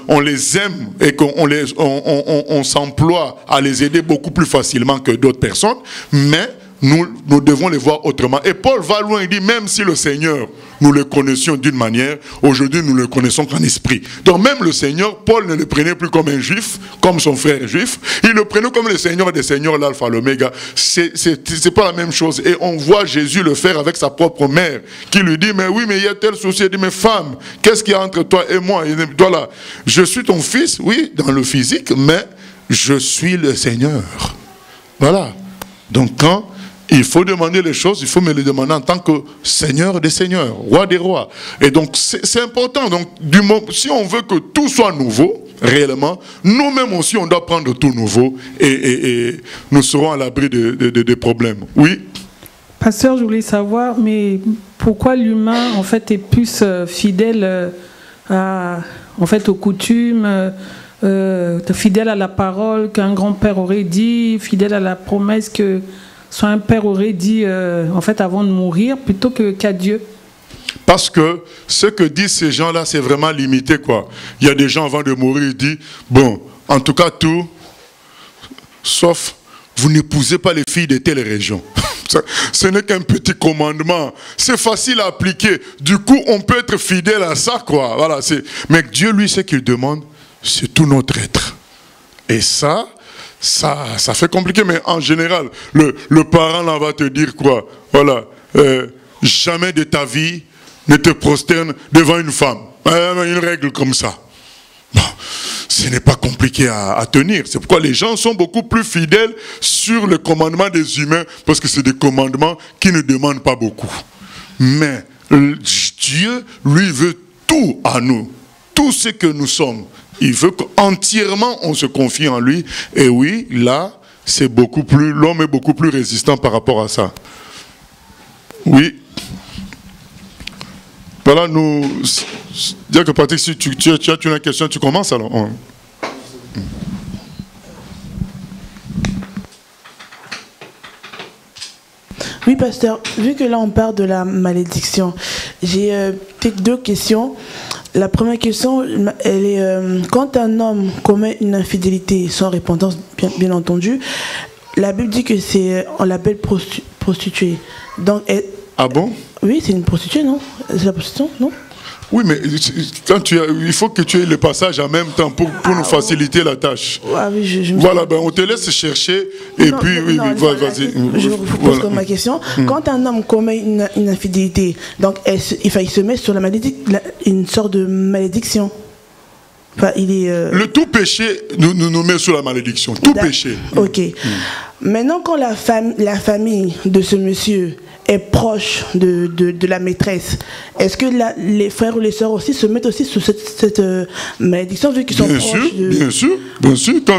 S2: on les aime et qu'on s'emploie à les aider beaucoup plus facilement que d'autres personnes, mais nous devons les voir autrement. Et Paul va loin, il dit, même si le Seigneur, nous le connaissions d'une manière, aujourd'hui nous le connaissons qu'en esprit. Donc même le Seigneur, Paul ne le prenait plus comme un juif, comme son frère juif, il le prenait comme le Seigneur des Seigneurs, l'alpha, l'oméga. C'est pas la même chose. Et on voit Jésus le faire avec sa propre mère, qui lui dit, mais oui, mais il y a tel souci. Il dit, mais femme, qu'est-ce qu'il y a entre toi et moi? Il dit, voilà, je suis ton fils, oui, dans le physique, mais je suis le Seigneur. Voilà. Donc quand il faut demander les choses, il faut me les demander en tant que Seigneur des Seigneurs, Roi des Rois. Et donc c'est important. Donc si on veut que tout soit nouveau, réellement, nous-mêmes aussi, on doit prendre tout nouveau et nous serons à l'abri de problèmes. Oui.
S5: Pasteur, je voulais savoir, mais pourquoi l'humain, en fait, est plus fidèle aux coutumes, fidèle à la parole qu'un grand-père aurait dit, fidèle à la promesse que soit un père aurait dit, avant de mourir, plutôt qu'à Dieu?
S2: Parce que ce que disent ces gens-là, c'est vraiment limité, quoi. Il y a des gens avant de mourir, ils disent, bon, en tout cas, tout, sauf, vous n'épousez pas les filles de telle région. Ce n'est qu'un petit commandement. C'est facile à appliquer. Du coup, on peut être fidèle à ça, quoi. Voilà, mais Dieu, lui, ce qu'il demande, c'est tout notre être. Et ça fait compliqué, mais en général, le parent là va te dire quoi? Voilà, jamais de ta vie ne te prosterne devant une femme. Une règle comme ça. Bon, ce n'est pas compliqué à tenir. C'est pourquoi les gens sont beaucoup plus fidèles sur le commandement des humains, parce que c'est des commandements qui ne demandent pas beaucoup. Mais Dieu, lui, veut tout à nous, tout ce que nous sommes. Il veut qu'entièrement on se confie en lui. Et oui, là, c'est beaucoup plus, l'homme est beaucoup plus résistant par rapport à ça. Oui. Voilà, nous. Dire que Patrick, si tu as une question, tu commences alors.
S11: Oui, pasteur, vu que là on parle de la malédiction, j'ai peut-être deux questions. La première question, elle est quand un homme commet une infidélité sans repentance, bien entendu, la Bible dit que on l'appelle prostituée. Donc,
S2: ah bon? Oui,
S11: c'est une prostituée, non? C'est la prostitution, non?
S2: Oui, mais il faut que tu aies le passage en même temps pour nous faciliter la tâche.
S11: Ah oui,
S2: voilà, ben on te laisse chercher et non, puis vas-y.
S11: Je vous pose comme ma question. Quand un homme commet une infidélité, donc il se met sur une sorte de malédiction. Enfin, le
S2: tout péché nous met sous la malédiction. Tout péché.
S11: Ok. Maintenant, quand la famille de ce monsieur est proche de la maîtresse, est-ce que les frères ou les sœurs aussi se mettent aussi sous cette malédiction vu qu'ils sont proches
S2: Bien sûr.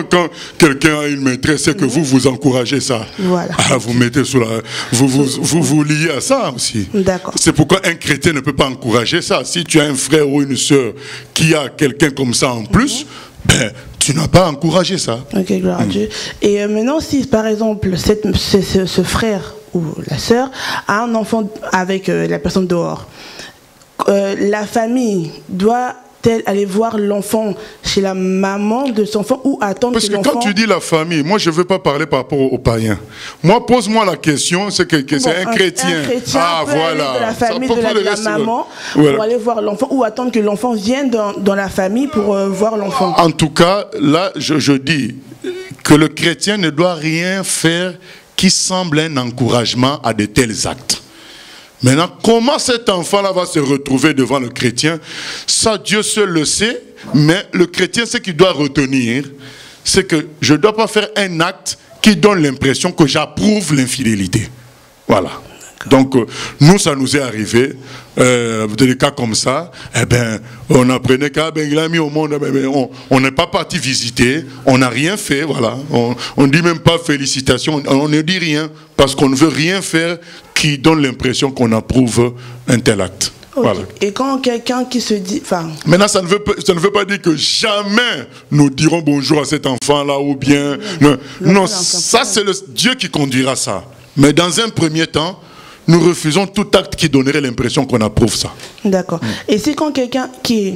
S2: Quand quelqu'un a une maîtresse, c'est que vous encouragez ça.
S11: Voilà.
S2: Vous mettez sous la... Vous liez à ça aussi.
S11: D'accord.
S2: C'est pourquoi un chrétien ne peut pas encourager ça. Si tu as un frère ou une sœur qui a quelqu'un comme ça en plus, tu n'as pas encouragé ça.
S11: Ok, gloire à Dieu. Et maintenant, si par exemple, ce frère ou la sœur a un enfant avec la personne dehors, la famille doit-elle aller voir l'enfant chez la maman de son enfant ou attendre que l'enfant...
S2: Parce que quand tu dis la famille, moi je ne veux pas parler par rapport aux païens. Moi, pose-moi la question, c'est que c'est un chrétien.
S11: Un chrétien peut aller de la famille de la maman pour aller voir l'enfant ou attendre que l'enfant vienne dans la famille pour voir l'enfant.
S2: En tout cas, là, je dis que le chrétien ne doit rien faire qui semble un encouragement à de tels actes. Maintenant, comment cet enfant-là va se retrouver devant le chrétien? Ça, Dieu seul le sait, mais le chrétien, ce qu'il doit retenir, c'est que je ne dois pas faire un acte qui donne l'impression que j'approuve l'infidélité. Voilà. Donc, nous, ça nous est arrivé, des cas comme ça, on apprenait qu'il a mis au monde, on n'est pas parti visiter, on n'a rien fait, voilà. On ne dit même pas félicitations, on ne dit rien, parce qu'on ne veut rien faire qui donne l'impression qu'on approuve un tel acte.
S11: Okay.
S2: Voilà.
S11: Et quand quelqu'un qui se dit...
S2: Maintenant, ça ne veut pas dire que jamais nous dirons bonjour à cet enfant-là, ou bien... Non, ça c'est le Dieu qui conduira ça. Mais dans un premier temps, nous refusons tout acte qui donnerait l'impression qu'on approuve ça.
S11: D'accord. Et c'est quand quelqu'un qui est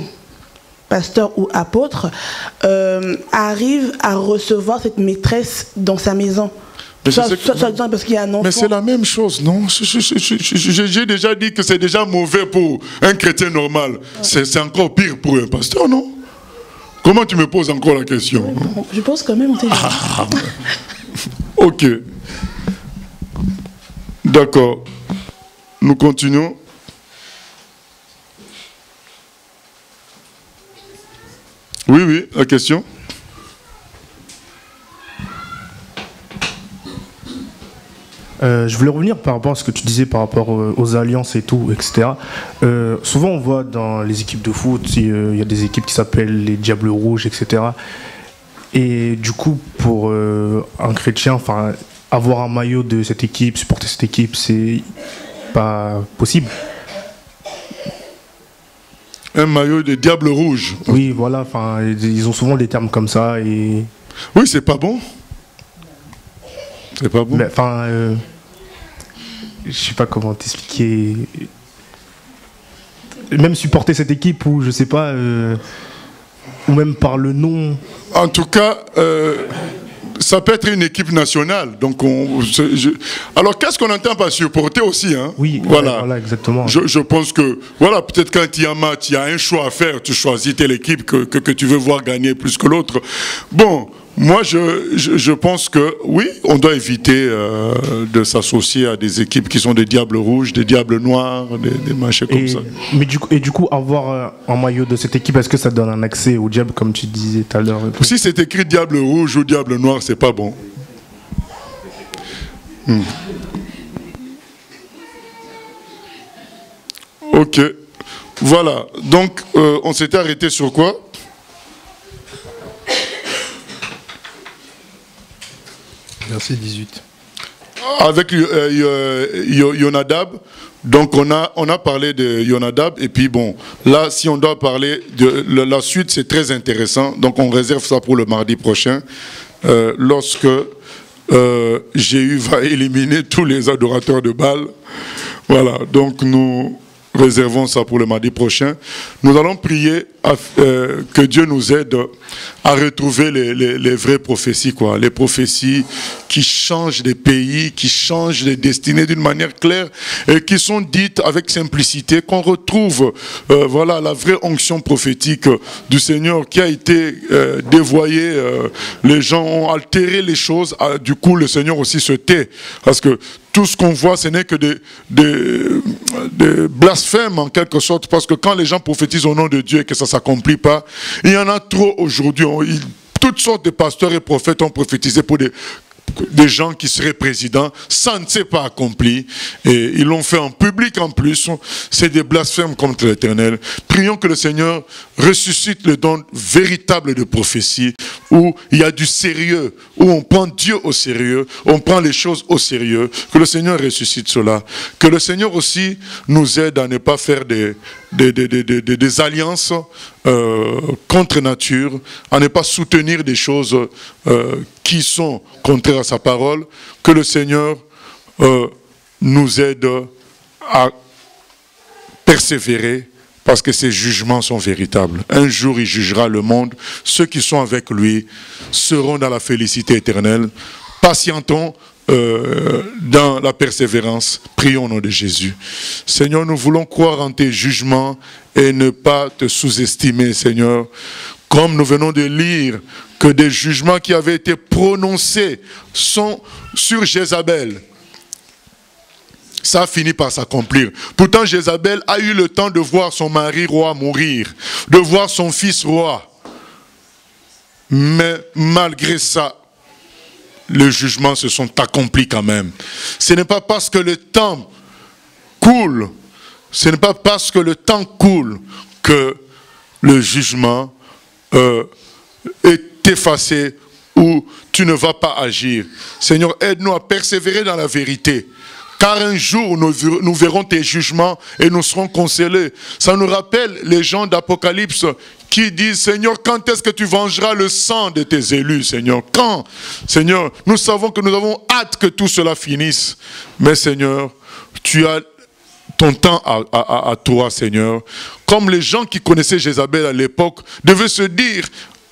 S11: pasteur ou apôtre arrive à recevoir cette maîtresse dans sa maison, parce qu'il y a un enfant.
S2: Mais c'est la même chose, non? J'ai déjà dit que c'est déjà mauvais pour un chrétien normal. C'est encore pire pour un pasteur, non? Comment tu me poses encore la question?
S11: Je pose quand même.
S2: Ok. D'accord. Nous continuons. Oui, la question.
S10: Je voulais revenir par rapport à ce que tu disais par rapport aux alliances et tout, etc. Souvent, on voit dans les équipes de foot, il y a des équipes qui s'appellent les Diables Rouges, etc. Et du coup, pour un chrétien, enfin, avoir un maillot de cette équipe, supporter cette équipe, c'est pas possible.
S2: Un maillot de Diable Rouge.
S10: Oui, voilà, enfin, ils ont souvent des termes comme ça et...
S2: Oui, c'est pas bon. C'est pas bon.
S10: Enfin, je sais pas comment t'expliquer. Même supporter cette équipe ou je sais pas, ou même par le nom.
S2: En tout cas, ça peut être une équipe nationale. Donc alors qu'est-ce qu'on entend par supporter aussi, hein?
S10: Oui, voilà exactement.
S2: Je pense que, voilà, peut-être quand il y a un match, il y a un choix à faire, tu choisis telle équipe que tu veux voir gagner plus que l'autre. Bon, moi je pense que oui, on doit éviter de s'associer à des équipes qui sont des Diables Rouges, des Diables Noirs, des machins comme ça.
S10: Mais du coup, avoir un maillot de cette équipe, est-ce que ça donne un accès au diable, comme tu disais tout à l'heure?
S2: Si c'est écrit Diable Rouge ou Diable Noir, c'est pas bon. Ok. Voilà. Donc, on s'était arrêté sur quoi?
S3: Verset 18.
S2: Avec Yonadab, donc on a parlé de Yonadab, et puis bon, là, si on doit parler de la suite, c'est très intéressant, donc on réserve ça pour le mardi prochain, lorsque Jéhu va éliminer tous les adorateurs de Baal. Voilà, donc nous réservons ça pour le mardi prochain. Nous allons prier que Dieu nous aide à retrouver les vraies prophéties, quoi. Les prophéties qui changent des pays, qui changent les destinées d'une manière claire et qui sont dites avec simplicité, qu'on retrouve voilà, la vraie onction prophétique du Seigneur qui a été dévoyée. Les gens ont altéré les choses, du coup le Seigneur aussi se tait, parce que tout ce qu'on voit, ce n'est que des blasphèmes en quelque sorte, parce que quand les gens prophétisent au nom de Dieu et que ça ne s'accomplit pas, il y en a trop aujourd'hui. Toutes sortes de pasteurs et prophètes ont prophétisé pour des gens qui seraient présidents, ça ne s'est pas accompli, et ils l'ont fait en public en plus. C'est des blasphèmes contre l'Éternel. Prions que le Seigneur ressuscite le don véritable de prophétie, où il y a du sérieux, où on prend Dieu au sérieux, on prend les choses au sérieux, que le Seigneur ressuscite cela. Que le Seigneur aussi nous aide à ne pas faire des alliances contre nature, à ne pas soutenir des choses qui sont contraires à sa parole. Que le Seigneur nous aide à persévérer, parce que ses jugements sont véritables. Un jour, il jugera le monde. Ceux qui sont avec lui seront dans la félicité éternelle. Patientons dans la persévérance. Prions au nom de Jésus. Seigneur, nous voulons croire en tes jugements et ne pas te sous-estimer, Seigneur. Comme nous venons de lire que des jugements qui avaient été prononcés sont sur Jézabel. Ça a fini par s'accomplir. Pourtant, Jézabel a eu le temps de voir son mari roi mourir, de voir son fils roi. Mais malgré ça, les jugements se sont accomplis quand même. Ce n'est pas parce que le temps coule, que le jugement est effacé ou tu ne vas pas agir. Seigneur, aide-nous à persévérer dans la vérité. Car un jour, nous verrons tes jugements et nous serons consolés. Ça nous rappelle les gens d'Apocalypse qui disent, Seigneur, quand est-ce que tu vengeras le sang de tes élus, Seigneur? Quand? Seigneur, nous savons que nous avons hâte que tout cela finisse. Mais Seigneur, tu as ton temps à toi, Seigneur. Comme les gens qui connaissaient Jézabel à l'époque devaient se dire,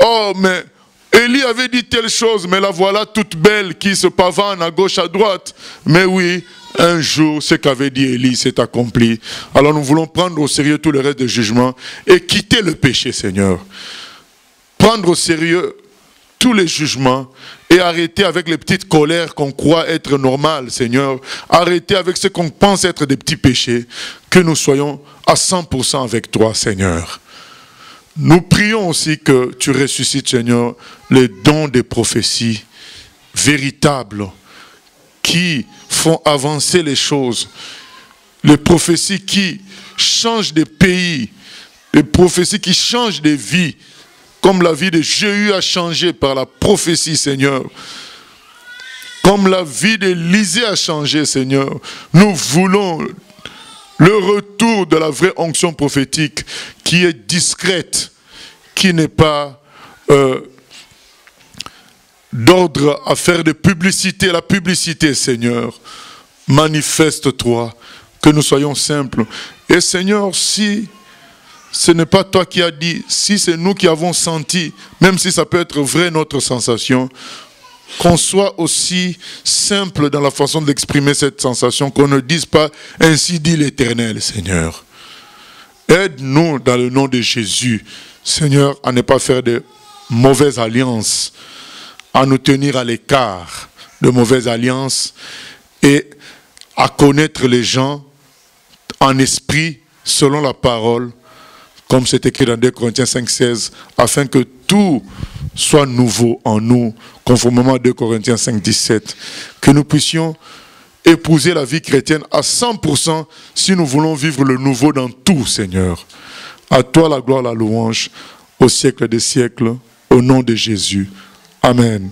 S2: oh, mais Élie avait dit telle chose, mais la voilà toute belle qui se pavane à gauche, à droite. Mais oui, un jour, ce qu'avait dit Élie s'est accompli. Alors nous voulons prendre au sérieux tout le reste des jugements et quitter le péché, Seigneur. Prendre au sérieux tous les jugements et arrêter avec les petites colères qu'on croit être normales, Seigneur. Arrêter avec ce qu'on pense être des petits péchés. Que nous soyons à 100% avec toi, Seigneur. Nous prions aussi que tu ressuscites, Seigneur, les dons des prophéties véritables qui font avancer les choses. Les prophéties qui changent des pays, les prophéties qui changent des vies, comme la vie de Jéhu a changé par la prophétie, Seigneur. Comme la vie d'Élisée a changé, Seigneur. Nous voulons le retour de la vraie onction prophétique qui est discrète, qui n'est pas d'ordre à faire de publicité. La publicité, Seigneur, manifeste-toi, que nous soyons simples. Et Seigneur, si ce n'est pas toi qui as dit, si c'est nous qui avons senti, même si ça peut être vrai notre sensation, qu'on soit aussi simple dans la façon d'exprimer cette sensation, qu'on ne dise pas « ainsi dit l'Éternel, Seigneur ». Aide-nous dans le nom de Jésus, Seigneur, à ne pas faire de mauvaises alliances, à nous tenir à l'écart de mauvaises alliances et à connaître les gens en esprit, selon la parole, comme c'est écrit dans 2 Corinthiens 5,16, afin que tout soit nouveau en nous, conformément à 2 Corinthiens 5,17, que nous puissions épouser la vie chrétienne à 100% si nous voulons vivre le nouveau dans tout, Seigneur. À toi la gloire, la louange, au siècle des siècles, au nom de Jésus. Amen.